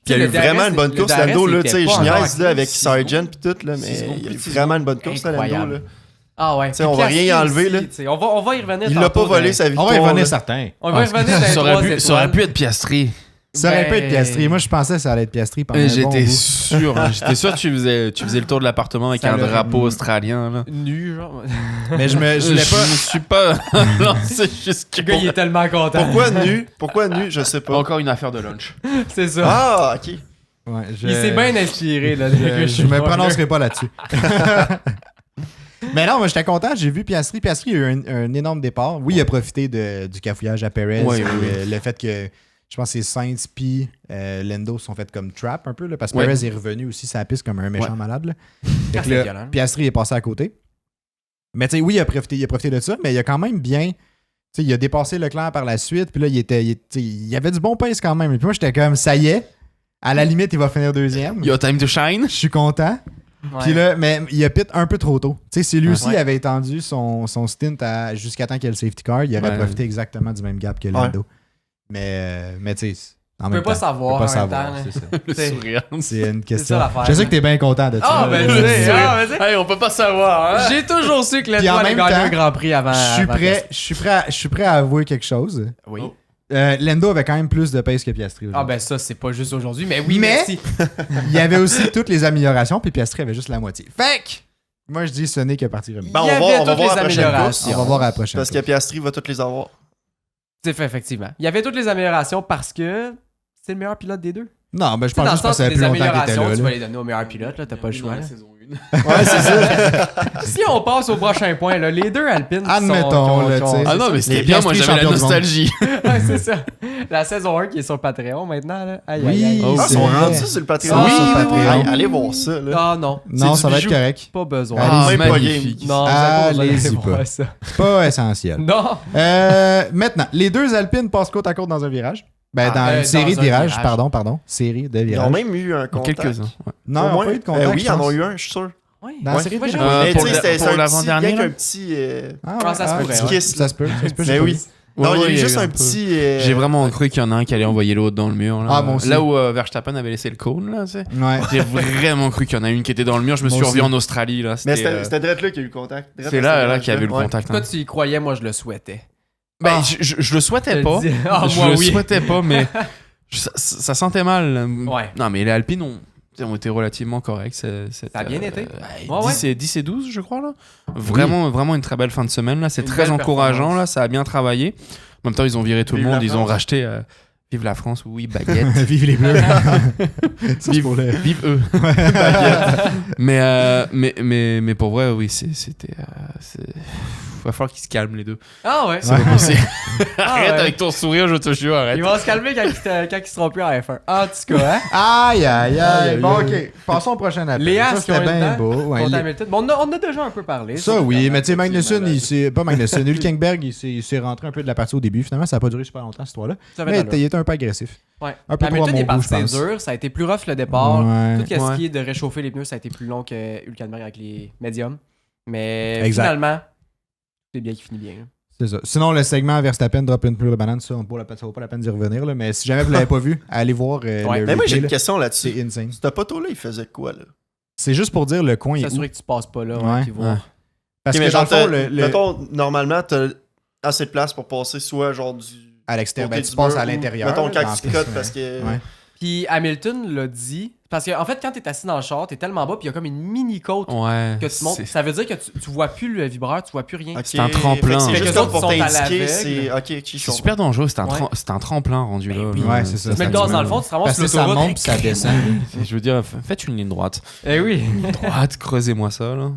C: Puis il a eu vraiment une bonne course, Lando, là, tu sais, je niaise là, avec Sargent puis tout, là, mais il a eu vraiment une bonne course, là, Lando,
B: Incroyable.
C: là.
B: Ah ouais.
C: sais, on va rien y enlever, là.
B: On va y revenir.
C: Il l'a pas
B: tantôt,
C: volé
B: mais-
C: sa
A: On
C: victoire.
A: va y revenir
C: là.
A: certain.
B: On va y revenir dans les
D: Ça aurait
B: trois
D: pu- ça aurait
B: étoiles.
D: pu être Piastri.
A: Ça aurait pu être
B: Ben-
A: Piastri. Moi, je pensais que ça allait être Piastri pendant un bon
D: J'étais
A: bout.
D: sûr. Hein, j'étais sûr que tu faisais le tour de l'appartement avec
B: Ça
D: un
B: l'aurait-
D: drapeau australien. Là.
B: Nu, genre.
A: Mais je voulais
D: Je
A: pas.
D: me suis pas lancé jusqu'à...
B: Le gars, il est tellement content.
C: Pourquoi nu? Je sais pas.
D: Encore une affaire de lunch.
B: C'est ça.
C: Ah, ok.
A: Ouais,
B: Il s'est bien inspiré, là.
A: Je me prononcerai pas là-dessus. Mais non, moi j'étais content, j'ai vu Piastri. Piastri a eu un énorme départ. Oui, il a profité du cafouillage à Perez.
D: Ouais, oui.
A: Le fait que je pense que c'est Sainz puis Lando se sont fait comme trap un peu, là, parce que
D: Ouais.
A: Perez est revenu aussi sur la piste comme un méchant
D: Ouais.
A: malade. Là.
B: Ah,
A: Fait que
B: c'est
A: là,
B: violent.
A: Piastri est passé à côté. Mais tu sais, oui, il a profité de ça, mais il a quand même bien. Tu sais, il a dépassé Leclerc par la suite, puis là, il avait du bon pace quand même. Et puis moi, j'étais comme, ça y est, à la limite, il va finir deuxième.
D: Your time to shine.
A: Je suis content.
B: Ouais.
A: Puis là, mais il a pit un peu trop tôt. Tu sais, si lui aussi
B: Ouais.
A: avait étendu son stint jusqu'à temps qu'il y ait le safety car, il aurait
D: Ouais.
A: profité exactement du même gap que Lando. Mais tu sais, en
B: On
A: même
B: peut pas
A: temps,
B: savoir
A: on peut pas
B: en même
A: savoir,
B: temps,
A: c'est ça.
D: Le
B: T'sais.
D: sourire.
A: C'est une
B: ça
A: question.
B: l'affaire,
A: Je sais
B: là.
A: que t'es bien content de ça.
B: Ah, ben,
A: là.
B: vas-y.
D: Hey, on peut pas savoir, hein?
B: J'ai toujours su que
A: Puis en
B: l'étoile allait
A: même
B: gagner
A: temps,
B: un Grand Prix avant.
A: Je suis prêt à avouer quelque chose.
B: Oui.
C: Oh.
A: Lando avait quand même plus de pace que Piastri
B: Ah
A: aujourd'hui.
B: ben ça, c'est pas juste aujourd'hui, mais oui,
A: Mais-
B: merci.
A: Il y avait aussi toutes les améliorations, puis Piastri avait juste la moitié. Fait que, moi je dis ce n'est que partie remise.
C: Ben,
B: Il y
C: on va
B: avait
C: voir
B: toutes les
C: la prochaine
B: améliorations.
A: On va voir à la prochaine.
C: Parce que Piastri va toutes les avoir.
B: C'est fait, effectivement. Il y avait toutes les améliorations parce que c'est le meilleur pilote des deux.
A: Non, ben je
B: Tu sais,
A: pense
B: dans le
A: juste parce
B: sens
A: que ça
B: où
A: fait
B: des
A: plus longtemps qu'il était
B: améliorations,
A: là.
B: tu vas
A: là.
B: les donner au meilleur pilote, là, t'as pas le choix. là.
C: Ouais, c'est ça.
B: Si on passe au prochain point, là, les deux Alpines qui
A: Admettons,
B: sont,
A: là, tu sais.
D: Ah non, mais c'était
A: Les
D: bien, moi
A: Piastri
D: j'avais la
A: champions du monde.
D: nostalgie.
B: Ouais, c'est ça. La saison 1 qui est sur Patreon maintenant. Là. Aïe,
A: Oui,
B: aïe, aïe.
D: Oh,
C: Ah,
A: c'est
C: ils sont
A: vrai.
C: rendus sur le Patreon.
B: Ah,
A: Oui, sur
B: oui,
A: Patreon.
C: Allez voir ça, là.
B: Ah non,
A: Non,
C: C'est
A: ça
C: du
A: va être
C: bijou.
A: correct.
B: pas besoin.
A: Allez,
C: Ah,
A: c'est
C: même pas
D: magnifique.
C: game.
B: Non, vous avez pas
A: Allez-y
B: besoin d'aller
A: pas.
B: voir ça.
A: Pas essentiel.
B: Non.
A: Maintenant, les deux Alpines passent côte à côte dans un virage. Ben,
B: Ah,
A: dans une série de
B: dans un
A: virages,
B: virage.
A: pardon. Série de
C: Ils ont
A: virages.
C: même eu un contact.
D: Quelques-uns. Ouais.
A: Non,
C: Au
A: ils n'ont
C: moins.
A: pas eu de contact.
C: Oui,
A: je
C: ils en
A: pense.
C: ont eu un, je suis sûr.
B: Ouais.
A: Dans la
C: Ouais.
A: série de
B: Moi,
A: virages.
B: j'aimerais-
C: Mais
D: pour
C: tu sais,
D: le-
C: c'était
D: pour
C: un petit
D: l'avant-dernier,
C: avec
D: là.
C: un petit.
A: Ah,
B: ça se
A: ah,
B: pourrait,
A: ouais.
C: ouais. kiss,
A: Ça se peut.
C: Mais
A: j'ai
C: oui.
A: pas vu.
C: Non, il y a
D: Ouais,
C: eu juste un
D: peu.
C: petit.
D: J'ai vraiment cru qu'il y en a un qui allait envoyer l'autre dans le mur. Là,
A: Ah, moi aussi.
D: Là où Verstappen avait laissé le cône, là, tu sais.
A: Ouais.
D: J'ai vraiment cru qu'il y en a une qui était dans le mur. Je me
A: Moi
D: suis revu
A: aussi.
D: en Australie, là.
C: Mais
D: C'était
C: c'était Dredd là qui a eu le contact. Dredd,
D: c'est là qu'il y avait eu le
C: Ouais.
D: contact.
B: Toi,
D: hein.
B: tu y croyais, moi, je le souhaitais.
D: Ben, je le souhaitais pas.
B: Je te dis- Ah,
D: Je
B: moi,
D: le
B: oui.
D: souhaitais pas, mais ça sentait mal.
B: Ouais.
D: Non, mais les Alpines ont été relativement corrects. Ça
B: a bien été.
D: 10 et 12, je crois. Là. Vraiment une très belle fin de semaine. Là. C'est
B: Une
D: très
B: belle
D: encourageant.
B: performance.
D: Là. Ça a bien travaillé. En même temps, ils ont viré tout le
C: Vive
D: monde.
C: la
D: Ils ont
C: France.
D: racheté Vive la France, oui, baguette.
A: Vive les bleus. Ça, c'est pour le-
D: Vive eux. mais pour vrai, oui, c'était. Va falloir qu'ils se calment les deux.
B: Ah ouais.
D: C'est pas possible.
B: Ah,
D: Arrête
B: ouais.
D: avec ton sourire, je te jure, arrête.
B: Ils vont se calmer quand ils seront plus en F1. En tout cas, hein?
A: Aïe, aïe,
C: Aïe,
A: aïe.
C: aïe,
A: Bon,
C: aïe.
A: ok. Passons au prochain appel.
B: Les As
A: Ça,
B: qui
A: c'était
B: ont une
A: bien
B: dent
A: beau. Ouais,
B: contre
A: les-
B: Hamilton. Bon, on a déjà un peu parlé.
A: Ça, oui, mais tu sais, Magnussen,
C: malade.
A: il s'est. Pas Magnussen, Hülkenberg, il s'est rentré un peu de la partie au début. Finalement, ça n'a pas duré super longtemps, cette histoire-là.
B: Ça va
A: Mais
B: être
A: il était un peu agressif.
B: Ouais.
A: un peu trop à
B: Hamilton
A: mon
B: est
A: goût,
B: parti
A: je pense.
B: dur. Ça a été plus rough le départ.
A: Ouais.
B: Tout ce
D: Ouais.
B: qui est de réchauffer les pneus, ça a été plus long que Hülkenberg avec les médiums. Mais
A: Exact.
B: finalement, c'est bien qui finit bien. là.
A: C'est ça. Sinon, le segment Verstappen drop une pluie de banane, ça, ça vaut pas la peine d'y revenir. Là. Mais si jamais vous l'avez pas vu, allez voir
B: Ouais.
A: le
C: Mais moi,
A: replay,
C: j'ai une
A: là.
C: question là-dessus.
A: C'est insane.
C: Ce poteau-là, il faisait quoi, là?
A: C'est juste pour dire le coin est où.
B: S'assurer que tu passes pas là.
A: Ouais.
B: puis voir.
A: Parce
C: Ok,
A: que
C: mais
A: dans le
C: genre,
A: fond, le-
C: mettons, normalement, t'as assez de place pour passer soit genre du.
A: à l'extérieur, ben,
C: côté
A: tu
C: du
A: passes
C: mur
A: à
C: ou,
A: l'intérieur.
C: Mettons,
A: là,
C: quand
A: dans
C: tu
A: la
C: cotes
A: piste,
C: parce que.
A: ouais.
B: Puis Hamilton l'a dit. Parce qu'en fait, quand t'es assis dans le char, t'es tellement bas, puis il y a comme une mini côte
D: Ouais.
B: que tu montes.
D: c'est-
B: Ça veut dire que tu vois plus le vibreur, tu vois plus rien.
C: Ok.
D: C'est un tremplin.
C: Fait que
B: Fait
C: C'est
B: que
C: juste
B: les
C: comme pour
B: autres sont à
C: t'indiquer,
B: l'aveugle.
C: c'est. Ok,
D: C'est super dangereux, c'est un,
B: Ouais.
D: c'est un tremplin rendu là.
B: oui.
D: là.
A: Ouais, c'est ça.
B: Tu mets le gaz dans le fond, tu te ramasses
A: Parce
B: sur
A: que ça
B: l'autoroute.
A: monte puis ça descend.
D: Je veux dire, faites une ligne droite.
B: Eh oui.
D: Droite, creusez-moi ça, là.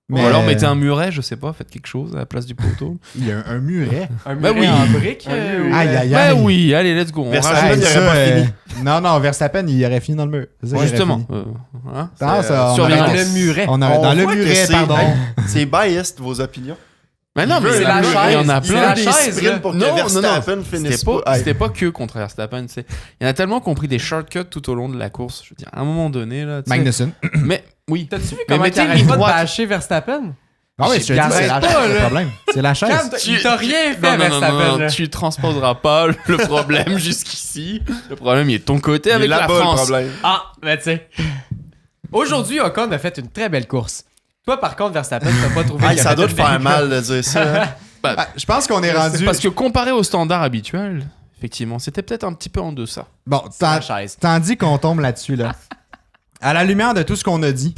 A: Mais,
D: Ou alors mettez un muret, je sais pas, faites quelque chose à la place du poteau.
A: Il y a un muret.
B: Un
D: Ben
B: muret
D: oui.
B: en briques.
C: Un muret.
A: Aïe, aïe,
D: Ouais,
A: aïe.
D: oui, allez, let's go. On
C: Verstappen,
D: rajoute-
C: il aurait pas fini.
A: Non, Verstappen, il aurait fini dans le mur. C'est ça, il aurait
D: Justement.
A: fini.
D: Hein,
A: Non,
D: c'est,
A: ça, on
D: surveillance.
A: aurait-
B: le muret.
A: On aurait-
C: On
A: dans le
C: voit que
A: muret,
C: c'est-
A: pardon.
C: C'est biased, vos opinions.
D: Mais non, mais
B: C'est la
D: il y en a
B: chaise.
D: plein.
B: C'est la
C: Il veut des
B: chaise,
C: sprints
B: là.
C: pour que
D: Non, non,
C: Verstappen finisse
D: C'était pas,
C: pas.
D: c'était pas que contre Verstappen. Il y en a tellement qui ont pris des shortcuts tout au long de la course. Je veux dire, à un moment donné, là. tu sais-
A: Magnussen.
D: Mais oui.
B: T'as-tu vu
D: Mais
B: comment
D: mettez
B: il
D: une
B: arrête
D: ligne
B: pas de
D: droite.
B: bâcher Verstappen?
A: Ah oui, je te dis,
B: Arrête
A: c'est la
B: pas,
A: chaise,
B: là.
A: le problème. C'est la chaise.
B: Calme-toi, il t'a rien fait,
D: Non,
B: Verstappen. là.
D: tu transposeras pas le problème jusqu'ici. Le problème, il est de ton côté avec la
C: là-bas, le
D: France.
C: problème.
B: Ah, ben tu sais. Aujourd'hui, Ocon a fait une très belle course. Toi, par contre, Verstappen, t'as pas trouvé
C: Ah,
B: qu'il a
C: ça
B: fait
C: doit te
B: une
C: faire
B: belle
C: mal de dire ça. hein.
A: Ah, je pense qu'on est rendu.
D: Parce que comparé au standard habituel, effectivement, c'était peut-être un petit peu en deçà.
A: Bon,
B: course. La chaise.
A: tandis qu'on tombe là-dessus, là. À la lumière de tout ce qu'on a dit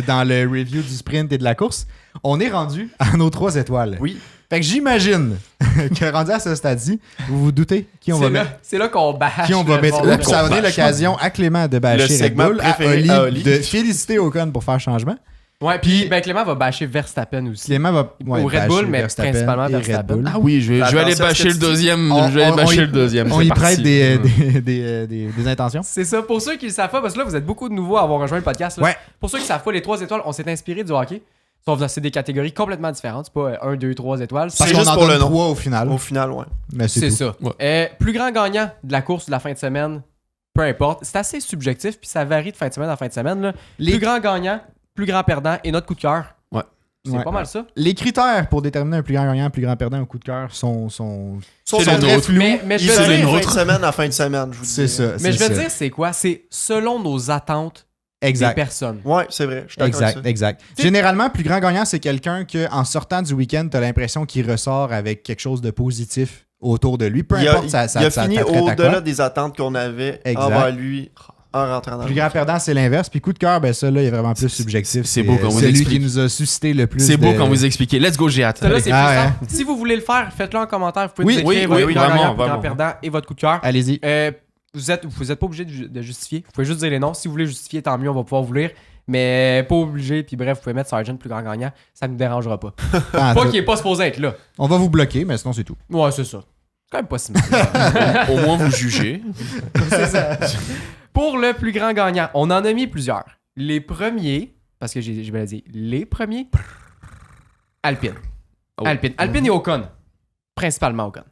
A: dans le review du sprint et de la course, on est rendu à nos 3 étoiles.
C: Oui.
A: Fait que j'imagine que rendu à ce stade-ci, vous vous doutez qui on va mettre.
B: C'est là qu'on bâche.
A: Qui on va
B: le
A: mettre.
B: fond.
A: Oups, ça va donner l'occasion à Clément de bâcher Red
C: segment
A: Bull, à
C: préféré
A: Oli,
C: à Oli.
A: de féliciter Ocon pour faire changement.
B: Ouais, puis ben, Clément va bâcher Verstappen aussi.
A: Clément va
B: Au Red Bull,
A: bâcher
B: mais
A: Verstappen
B: principalement
A: et Red
B: Verstappen.
A: Bull.
D: Ah oui, je vais aller
C: Attention à ce
D: bâcher
C: que
D: le
C: tu dis.
D: deuxième.
A: On-
D: Je vais aller
A: on
D: bâcher
A: y-
D: le deuxième.
A: On
D: c'est
A: y
D: parti.
A: prête des intentions.
B: C'est ça. Pour ceux qui le savent pas, parce que là, vous êtes beaucoup de nouveaux à avoir rejoint le podcast. là.
A: Ouais.
B: Pour ceux qui savent pas, les 3 étoiles, on s'est inspiré du hockey. Sauf que c'est des catégories complètement différentes. C'est pas 1, 2, 3 étoiles.
A: Parce
C: C'est
A: qu'on
C: juste
A: en
C: pour
A: donne
C: le nom.
A: 3 au final.
C: Au final, ouais.
A: Mais
B: C'est
A: tout.
B: ça.
D: Ouais.
B: Plus grand gagnant de la course de la fin de semaine, peu importe. C'est assez subjectif, puis ça varie de fin de semaine en fin de semaine. Là.
A: Les-
B: Plus grand gagnant, plus grand perdant, et notre coup de cœur. C'est
A: Ouais.
B: pas mal ça.
A: Les critères pour déterminer un plus grand gagnant, un plus grand perdant au coup de cœur sont
C: C'est
D: le
A: très
D: nôtre.
A: flous.
B: Mais je
C: Il
B: vais
C: varie
B: dire,
C: fin de semaine à fin de semaine, je vous dis.
A: C'est ça.
B: mais je
A: c'est
B: vais
A: ça.
B: dire c'est quoi? C'est selon nos attentes des
A: Exact.
B: personnes.
C: Ouais, c'est vrai. Je suis d'accord avec ça.
A: Exact. Généralement, plus grand gagnant, c'est quelqu'un que, en sortant du week-end, tu as l'impression qu'il ressort avec quelque chose de positif autour de lui. Peu
C: Il
A: importe
C: a
A: ça
C: fini
A: t'apprête à
C: au-delà
A: quoi.
C: des attentes qu'on avait
A: Exact.
C: envers lui en rentrant dans
A: Plus
C: le
A: grand perdant, c'est l'inverse. Puis coup de cœur, ben ça, là, il est vraiment plus subjectif.
D: c'est beau quand vous
A: celui qui
D: expliquez.
A: nous a suscité le plus.
D: C'est beau
A: de-
D: quand vous expliquez. Let's go, j'ai hâte.
B: Celle-là, c'est
A: Ah,
B: plus
A: ouais.
B: simple. Si vous voulez le faire, faites-le en commentaire. Vous pouvez
A: Oui,
B: nous écrire votre plus grand
D: vraiment,
B: gagnant, plus grand
D: vraiment.
B: perdant et votre coup de cœur.
A: Allez-y.
B: Vous êtes pas obligé de justifier. Vous pouvez juste dire les noms. Si vous voulez justifier, tant mieux, on va pouvoir vous lire. Mais pas obligé. Puis bref, vous pouvez mettre Sergeant plus grand gagnant. Ça ne nous dérangera pas.
A: Ah,
B: Pas
A: tout.
B: qu'il est pas supposé être là.
A: On va vous bloquer, mais sinon, c'est tout.
B: Ouais, c'est ça. C'est quand même pas si mal.
D: Au moins, vous jugez.
B: C'est ça. Pour le plus grand gagnant, on en a mis plusieurs. Les premiers, parce que j'ai bien dit, les premiers, Alpine.
D: Oh.
B: Alpine et Ocon. Principalement Ocon.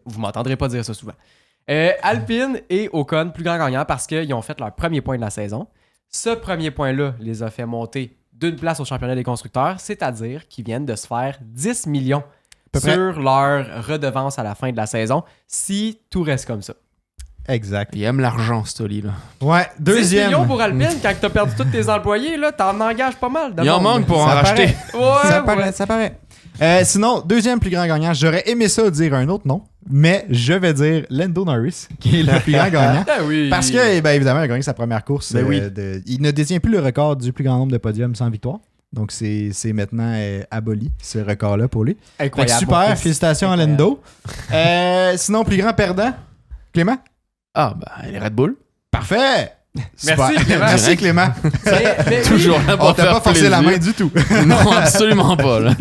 B: Vous m'entendrez pas dire ça souvent. Alpine et Ocon, plus grand gagnant parce qu'ils ont fait leur premier point de la saison. Ce premier point-là les a fait monter d'une place au championnat des constructeurs, c'est-à-dire qu'ils viennent de se faire 10 millions
A: peu près.
B: sur leur redevance à la fin de la saison, si tout reste comme ça.
A: Exact.
D: Il aime l'argent, Stoli, là.
A: Ouais,
B: 10
A: deuxième.
B: millions pour Alpine, quand t'as perdu tous tes employés, là, t'en engages pas mal. de
D: Il en
B: monde.
D: manque pour en
A: Ça
D: racheter.
B: Ouais,
A: Ça
B: ouais.
A: paraît, ça paraît. Sinon, deuxième plus grand gagnant, j'aurais aimé ça dire un autre nom, mais je vais dire Lando Norris, qui est le plus grand gagnant.
B: Ah oui.
A: Parce que, ben, évidemment, il a gagné sa première course.
C: Ben oui.
A: Il ne détient plus le record du plus grand nombre de podiums sans victoire. Donc, c'est maintenant aboli, ce record-là, pour lui. Fait que
B: Incroyable.
A: super,
B: mon fils.
A: félicitations à
B: Incroyable.
A: Lando. Sinon, plus grand perdant, Clément?
D: Ah, bah, les Red Bull.
A: Parfait!
B: Merci,
A: Super.
B: Clément.
A: Merci, Clément.
B: Mais oui,
D: Toujours là pour
A: On t'a
D: faire
A: pas forcé la
D: plaisir.
A: main du tout.
D: Non, absolument pas. Là.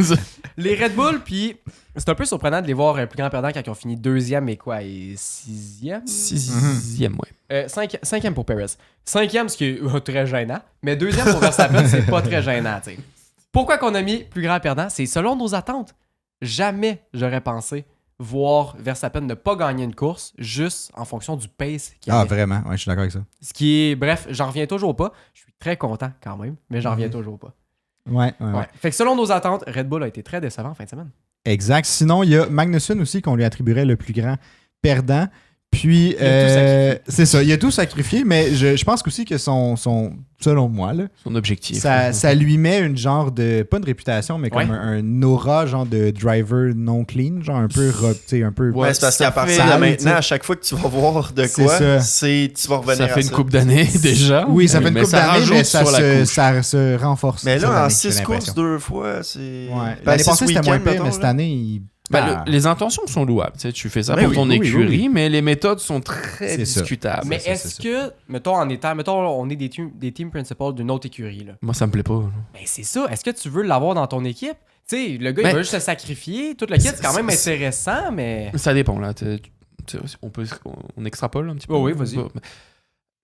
B: les Red Bull, puis c'est un peu surprenant de les voir plus grand perdant quand ils ont fini deuxième et quoi, et sixième?
D: Sixième, ouais.
B: Cinquième pour Perez. Cinquième, ce qui est très gênant. Mais deuxième pour Verstappen, c'est pas très gênant, tu sais. Pourquoi qu'on a mis plus grand perdant? C'est selon nos attentes. Jamais j'aurais pensé voir Verstappen ne pas gagner une course juste en fonction du pace qu'il
A: Ah,
B: avait.
A: vraiment? Ouais, je suis d'accord avec ça.
B: Ce qui est, bref, j'en reviens toujours pas. Je suis très content quand même, mais j'en reviens toujours pas.
A: Ouais.
B: Ouais. Fait que selon nos attentes, Red Bull a été très décevant en fin de semaine.
A: Exact. Sinon, il y a Magnussen aussi qu'on lui attribuerait le plus grand perdant. Puis,
B: Il a tout sacrifié.
A: c'est ça, il a tout sacrifié, mais je pense aussi que selon moi, là,
D: Son objectif.
A: ça lui met une genre de, pas une réputation, mais comme
B: Ouais.
A: un aura genre de driver non clean, genre un peu, tu sais, un peu.
C: Ouais, c'est parce
D: ça
C: qu'à partir
A: fait-
C: de maintenant, à chaque fois que tu vas voir de
A: C'est
C: quoi,
A: ça.
C: tu vas revenir
D: Ça
C: à
D: fait une
C: ça.
D: couple d'années déjà.
A: Oui, ça fait une
D: Mais
A: couple
D: ça
A: d'années, mais
D: rajoute
A: ça
D: sur la
A: se,
D: couche.
A: ça se renforce.
C: Mais
A: cette
C: là, en
A: année, j'ai
C: 6 courses,
A: l'impression.
C: 2 fois, c'est...
A: Ouais.
C: Ben,
A: L'année
C: 6
A: passée, c'était moins
C: week-ends,
A: pire,
C: mettons,
A: mais cette
C: là.
A: année, il.
D: Bah, les intentions sont louables. Tu sais, tu fais ça
C: Ben
D: pour
C: oui,
D: ton
A: oui,
D: écurie,
A: oui.
D: mais les méthodes sont très
A: C'est ça.
D: discutables.
B: Mais
A: c'est
B: est-ce
A: ça.
B: que, mettons, on est des team principals d'une autre écurie, là.
D: Moi, ça me plaît pas.
B: Ben c'est ça. Est-ce que tu veux l'avoir dans ton équipe? Tu sais, le gars,
D: Ben,
B: il va juste se sacrifier. Tout le kit, c'est quand même intéressant, mais.
D: Ça dépend, là. On extrapole un petit peu.
B: Oh oui, vas-y.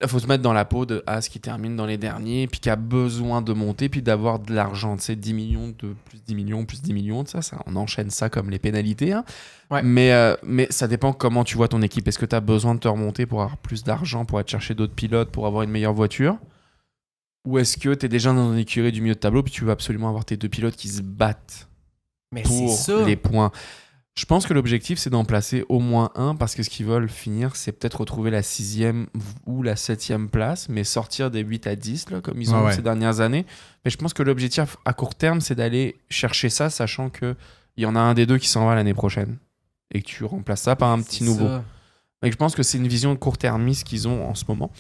D: Il faut se mettre dans la peau de As qui termine dans les derniers, puis qui a besoin de monter, puis d'avoir de l'argent. Tu sais, 10 millions, de plus 10 millions, plus 10 millions, ça, on enchaîne ça comme les pénalités. Hein.
B: Ouais.
D: Mais ça dépend comment tu vois ton équipe. Est-ce que tu as besoin de te remonter pour avoir plus d'argent, pour aller chercher d'autres pilotes, pour avoir une meilleure voiture? Ou est-ce que tu es déjà dans une écurie du milieu de tableau, puis tu veux absolument avoir tes deux pilotes qui se battent
B: Mais c'est
D: pour
B: ça.
D: les points? Je pense que l'objectif, c'est d'en placer au moins un, parce que ce qu'ils veulent finir, c'est peut-être retrouver la 6e ou la 7e place, mais sortir des 8 à 10, là, comme ils ont
A: Ouais.
D: ces dernières années. Mais je pense que l'objectif à court terme, c'est d'aller chercher ça, sachant qu'il y en a un des deux qui s'en va l'année prochaine. Et que tu remplaces ça par un petit
B: C'est
D: nouveau.
B: ça.
D: Et je pense que c'est une vision de court-termiste qu'ils ont en ce moment.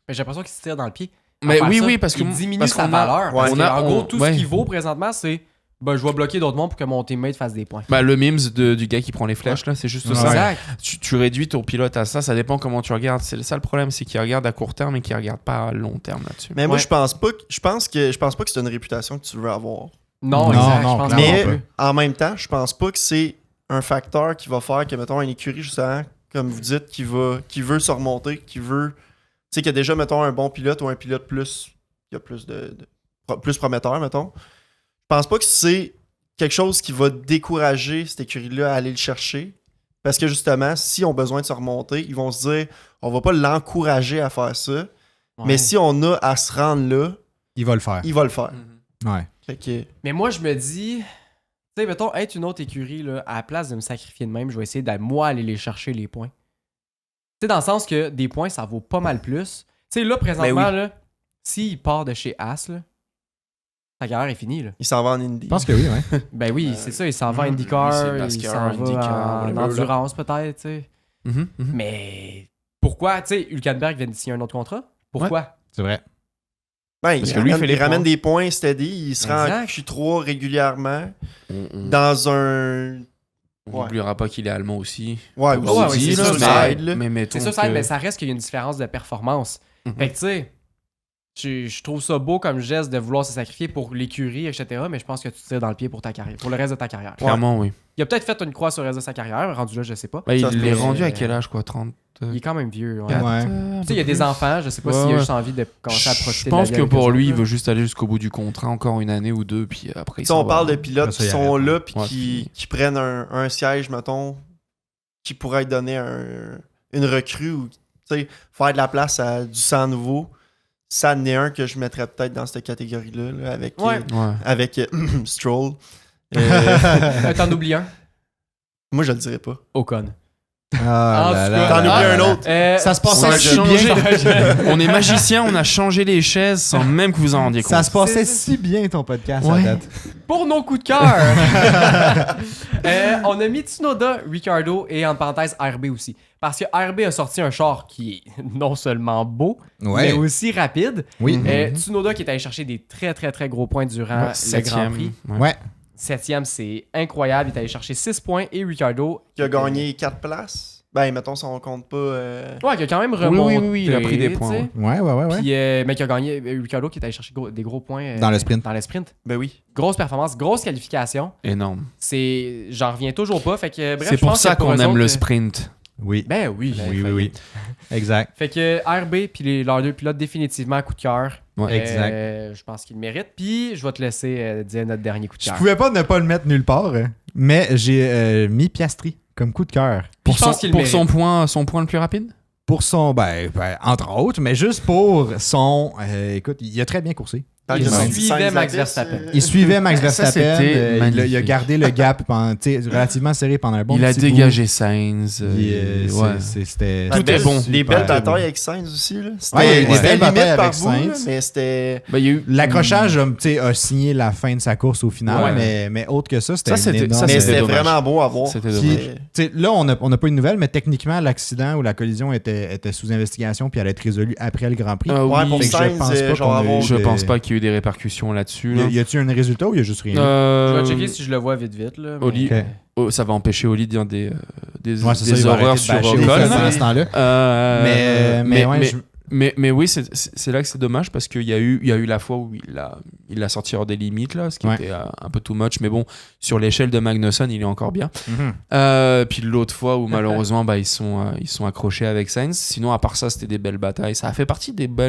B: Mais j'ai l'impression qu'il se tire dans le pied.
D: Mais
B: En
D: oui,
B: faire ça,
D: oui, parce que
B: il diminue
D: parce
B: sa
D: qu'on a-
B: valeur.
C: ouais,
B: Parce
D: on
B: que,
D: a-
B: en gros,
D: on-
B: tout
D: ouais.
B: ce qu'il vaut présentement, c'est ben, je vais bloquer d'autres mondes pour que mon teammate fasse des points.
D: Bah, le memes du gars qui prend les flèches, là, c'est juste
A: Ouais.
D: ça.
B: Exact.
D: Tu réduis ton pilote à ça, ça dépend comment tu regardes. C'est ça le problème, c'est qu'il regarde à court terme et qu'il regarde pas à long terme là-dessus.
C: Mais moi,
B: Ouais.
C: je pense pas que c'est une réputation que tu veux avoir.
B: Non,
A: Non,
B: exact.
A: non,
B: je pense
A: clairement
C: Mais
B: pas.
A: pas.
C: en même temps, je pense pas que c'est un facteur qui va faire que, mettons, une écurie, justement, comme vous dites, qui veut se remonter, qui veut. Tu sais, qu'il y a déjà, mettons, un bon pilote ou un pilote plus. Qui a plus plus prometteur, mettons. Je pense pas que c'est quelque chose qui va décourager cette écurie-là à aller le chercher. Parce que justement, s'ils ont besoin de se remonter, ils vont se dire on va pas l'encourager à faire ça.
B: Ouais.
C: Mais si on a à se rendre là,
A: Il va le faire.
C: il va le faire.
A: Ouais.
C: Fait que,
B: Mais moi, je me dis, tu sais, mettons, être une autre écurie, là, à la place de me sacrifier de même, je vais essayer d'aller, moi, aller les chercher, les points. Tu sais, dans le sens que des points, ça vaut pas mal plus. Tu sais, là, présentement, là, s'il part de chez As, là, sa carrière est finie, là.
C: il s'en va en Indy.
A: Je pense que oui, ouais.
B: Ben oui, c'est ça, il s'en va à
D: oui,
B: IndyCar,
D: c'est
B: il
D: NASCAR,
B: s'en va
D: IndyCar,
B: en
D: blablabla.
B: endurance, peut-être, tu sais. Mais pourquoi, tu sais, Hülkenberg vient de signer un autre contrat? Pourquoi?
A: C'est vrai.
C: Ben,
D: Parce
C: il
D: que lui, il
C: ramène,
D: fait les
C: il ramène
D: points.
C: des points steady, il se rend en
B: Exact.
C: Q3 régulièrement
D: On
C: dans un...
D: on n'oubliera pas qu'il est allemand aussi.
C: Ouais,
B: Ouais, ouais,
C: aussi,
B: c'est
C: là,
B: sûr,
C: ça aide, là.
D: Mais mettons
B: C'est ça, ça aide,
D: que-
B: mais ça reste qu'il y a une différence de performance.
D: Mhm.
B: Fait que, tu sais, je trouve ça beau comme geste de vouloir se sacrifier pour l'écurie, etc., mais je pense que tu tires dans le pied pour ta carrière, pour le reste de ta carrière.
D: Clairement, oui.
B: Il a peut-être fait une croix sur le reste de sa carrière, rendu là, je sais pas.
D: Bah,
C: Ça,
D: il
C: c'est-
D: est rendu à quel âge, quoi? 30?
B: Il est quand même vieux. Ouais.
A: Ouais.
B: Tu sais, il y a des enfants, je sais pas
D: Ouais,
B: s'il a
D: ouais.
B: juste envie de commencer à profiter
D: Je
B: de la
D: pense
B: vie
D: que
B: avec
D: pour
B: eux
D: lui, il
B: autres,
D: veut juste aller jusqu'au bout du contrat, encore une année ou deux, puis après, il
C: Si on
D: s'en va.
C: parle de pilotes
A: Ça,
C: qui
A: il
C: sont
A: arrête,
C: là puis
D: Ouais,
C: qui prennent un siège, mettons, qui pourrait donner une recrue ou tu sais, faire de la place à du sang nouveau, ça en est un que je mettrais peut-être dans cette catégorie-là là, avec,
B: Ouais.
D: Ouais.
C: avec Stroll.
B: T'en oublies un?
C: Moi, je le dirais pas.
B: Ocon.
A: Ah,
B: En
A: là,
B: tout
A: là,
B: cas,
C: T'en
A: là,
C: oublies
A: là,
C: un
A: là.
C: autre.
A: Ça se
D: On
A: passait
D: a
A: si
D: changé.
A: bien.
D: On est magicien, on a changé les chaises sans même que vous en rendiez compte.
A: Ça se passait si bien ton podcast
D: Ouais.
A: à date.
B: Pour nos coups de cœur, on a mis Tsunoda, Ricardo et en parenthèse RB aussi. Parce que RB a sorti un char qui est non seulement beau, mais aussi rapide.
A: Oui.
B: Tsunoda qui est allé chercher des très très très gros points durant le Grand Prix.
A: Ouais.
B: 7e, c'est incroyable. Il est allé chercher 6 points et Ricardo.
C: Qui a gagné 4 places. Ben, mettons, si on compte pas.
B: Ouais, qui a quand même
D: Oui,
B: remonté.
D: oui, il a pris des
B: tu
D: points,
B: sais.
A: Ouais, ouais, ouais, ouais.
B: Puis, mais qui a gagné. Ricardo qui est allé chercher des gros points.
A: Dans le sprint.
B: Dans le sprint.
C: Ben oui.
B: Grosse performance, grosse qualification.
D: Énorme.
B: J'en reviens toujours pas. Fait que, bref,
D: C'est
B: je
D: pour
B: pense
D: ça
B: que pour
D: qu'on
B: eux
D: aime
B: autres,
D: le sprint.
A: Oui.
B: Ben oui.
A: Oui, oui, oui. Exact.
B: Fait que RB puis leurs deux pilotes définitivement coup de cœur.
D: Ouais.
A: Exact.
B: Je pense qu'ils le méritent. Puis je vais te laisser dire notre dernier coup de
A: Je
B: cœur.
A: pouvais pas ne pas le mettre nulle part, mais j'ai mis Piastri comme coup de cœur.
B: Puis je pense qu'il le
D: Pour
B: mérite.
D: son point le plus rapide?
A: Pour son, entre autres, mais juste pour son. Écoute, il a très bien coursé.
C: Tant
B: Il
C: que
B: suivait
C: Sainz
B: Max
C: Lapis,
B: Verstappen.
A: Il suivait Max
D: Ça,
A: Verstappen.
D: c'était
A: Il a
D: magnifique.
A: gardé le gap pendant, relativement serré pendant un bon
D: Il a
A: petit bout.
D: dégagé Sainz.
A: Ouais.
D: ouais.
A: C'était
D: Tout est bon.
C: Des belles
A: super.
C: batailles avec Sainz aussi. Là. C'était
A: Ouais, il y a eu des
C: c'était
A: belles batailles
C: limite par
A: avec
C: bout, là,
A: Sainz.
C: mais c'était.
D: Bah, il y a eu...
A: L'accrochage a signé la fin de sa course au final,
B: Ouais.
A: mais autre que ça, c'était
D: Ça, c'était-
A: une énorme...
D: ça,
C: Mais
D: c'était
C: c'était
D: dommage.
C: vraiment beau à voir.
D: C'était
A: Puis,
D: dommage.
C: Mais-
A: là, on n'a pas eu de nouvelles, mais techniquement, l'accident ou la collision était sous investigation puis elle allait être résolue après le Grand Prix.
C: Ouais,
D: oui,
C: pour
A: Fait que je
C: Sainz,
A: pense pas
C: genre
A: qu'on a
C: avoir-
A: eu
D: je
A: de-
D: pense pas qu'il y ait eu des répercussions là-dessus. Là.
A: Y a-tu un résultat ou il y a juste rien?
B: Je vais checker si je le vois vite. Là,
D: Oli-
B: mais-
A: Ok.
D: Oh, ça va empêcher Oli de dire des
A: Ouais, c'est ça, il va
D: horreurs
A: arrêter de
D: sur
A: bâcher
D: Ocon.
A: Ocon pendant ce temps-là. Mais ouais,
D: Mais oui, c'est là que c'est dommage parce qu'il y a eu la fois où il l'a sorti hors des limites, là, ce qui
A: Ouais.
D: était un peu too much. Mais bon, sur l'échelle de Magnussen, il est encore bien.
A: Mhm.
D: Puis l'autre fois où malheureusement ils sont accrochés avec Sainz. Sinon, à part ça, c'était des belles batailles. Ça a fait partie des beaux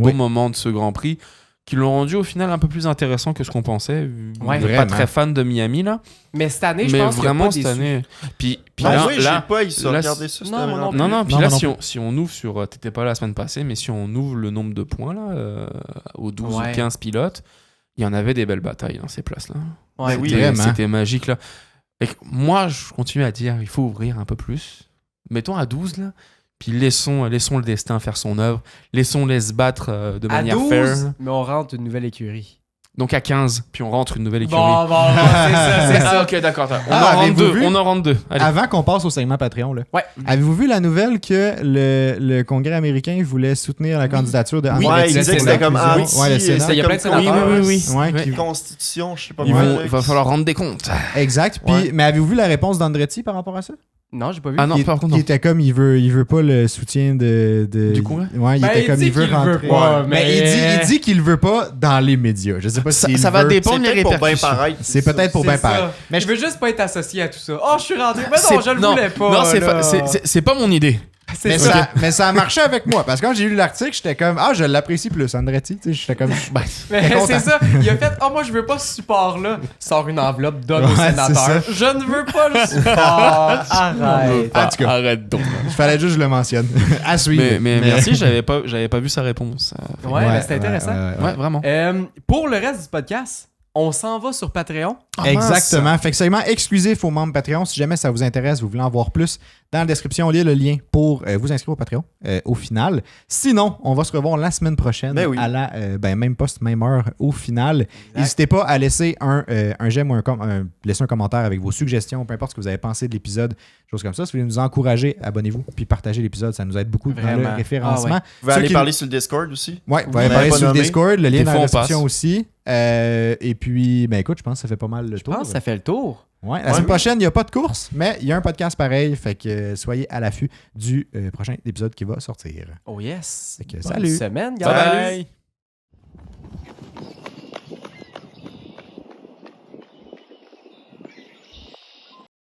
A: Oui.
D: moments de ce Grand Prix qui l'ont rendu au final un peu plus intéressant que ce qu'on pensait.
B: Ouais.
D: Pas
A: Vraiment.
D: très fan de Miami là,
B: Mais cette année, je
D: mais
B: pense qu'il y a
D: vraiment
B: pas
D: cette
B: des
D: année. Puis
C: Ah,
D: là,
C: oui, j'ai
D: là,
C: pas, ils ont
D: là,
C: regardé ça.
B: non, moi non plus.
D: non, puis
A: Non,
D: là,
A: moi
D: si
A: non
D: on ouvre sur. T'étais pas là la semaine passée, mais si on ouvre le nombre de points, là, aux 12
B: Ouais.
D: ou 15 pilotes, il y en avait des belles batailles dans ces places-là.
B: Ouais.
C: Ben oui,
A: vraiment.
D: C'était magique, là. Et moi, je continue à dire, il faut ouvrir un peu plus. Mettons à 12, là. Puis laissons le destin faire son œuvre. Laissons-les se battre de
B: À
D: manière
B: 12,
D: fair.
B: mais on rentre une nouvelle écurie.
D: Donc à 15, puis on rentre une nouvelle écurie.
B: Bon, c'est ça, c'est ça.
D: Ok, d'accord. On
A: Ah,
D: en rentre
A: avez-vous
D: deux.
A: vu?
D: On en rentre deux. Allez.
A: Avant qu'on passe au segment Patreon, là,
B: Ouais.
A: avez-vous vu la nouvelle que le Congrès américain voulait soutenir la candidature de
C: Oui,
A: Andretti
C: il disait que
A: pour
C: c'était comme
A: l'inclusion?
C: anti.
A: Ouais, le Sénat.
B: Il y a plein de
C: comme
B: sénateurs.
C: Congrès,
A: Ouais,
D: Ouais.
A: qui-
C: Constitution, je sais pas
A: Ils
C: quoi.
A: vont-
C: là,
D: Il va
C: qui-
D: falloir rendre des comptes.
A: Exact. Puis,
C: Ouais.
A: mais avez-vous vu la réponse d'Andretti par rapport à ça?
B: Non, j'ai pas vu.
D: Ah non,
A: il,
D: par contre,
A: il
D: non.
A: était comme il veut pas le soutien
D: Du Congrès?
A: Ouais, il
B: Ben,
A: était
B: il
A: comme
B: dit
A: il veut
B: qu'il le
A: rentrer.
B: veut pas,
A: Ouais.
B: mais-
A: il dit qu'il le veut pas dans les médias. Je sais pas
D: Ça-
A: si
D: ça va dépendre.
C: C'est
D: les
C: peut-être pour bien
D: répercussions.
C: paraître.
A: C'est peut-être pour
B: C'est
A: bien
B: ça.
A: paraître.
B: Mais je veux juste pas être associé à tout ça. Oh, je suis rentré. Mais non, je le
D: non,
B: voulais pas.
D: Non,
B: là.
D: c'est pas mon idée.
A: Mais ça a marché avec moi. Parce que quand j'ai lu l'article, j'étais comme, je l'apprécie plus, Andretti. Tu sais, j'étais comme,
B: Mais
A: content.
B: c'est ça, il a fait moi je veux pas ce support-là. Sort une enveloppe, donne au
A: Ouais,
B: sénateur.
A: c'est
B: Je ne veux pas le support. Arrête.
A: En tout cas,
D: Arrête donc.
A: il fallait juste que je le mentionne. À suivre.
D: Mais merci, j'avais pas vu sa réponse.
B: Ouais, mais c'était intéressant.
D: Ouais, vraiment.
B: Pour le reste du podcast, on s'en va sur Patreon.
A: Exactement. Fait que segment exclusif aux membres Patreon. Si jamais ça vous intéresse, vous voulez en voir plus, dans la description, il y a le lien pour vous inscrire au Patreon au final. Sinon, on va se revoir la semaine prochaine à la même poste, même heure au final. N'hésitez pas à laisser un j'aime ou laisser un commentaire avec vos suggestions, peu importe ce que vous avez pensé de l'épisode, choses comme ça. Si vous voulez nous encourager, abonnez-vous puis partagez l'épisode, ça nous aide beaucoup dans le référencement.
C: Vous pouvez aller parler sur le Discord aussi.
A: Ouais, vous pouvez parler sur le Discord, le lien
D: Des
A: dans
D: fois,
A: la
D: on
A: description
D: passe.
A: aussi. Et puis, écoute, je pense que ça fait pas mal le tour.
B: Je pense que ça fait le tour.
A: Ouais, la semaine prochaine, il n'y a pas de course, mais il y a un podcast pareil. Fait que soyez à l'affût du prochain épisode qui va sortir.
B: Oh yes.
A: Fait que
B: Bonne
A: salut.
B: semaine,
D: Bye.
B: guys.
D: Bye.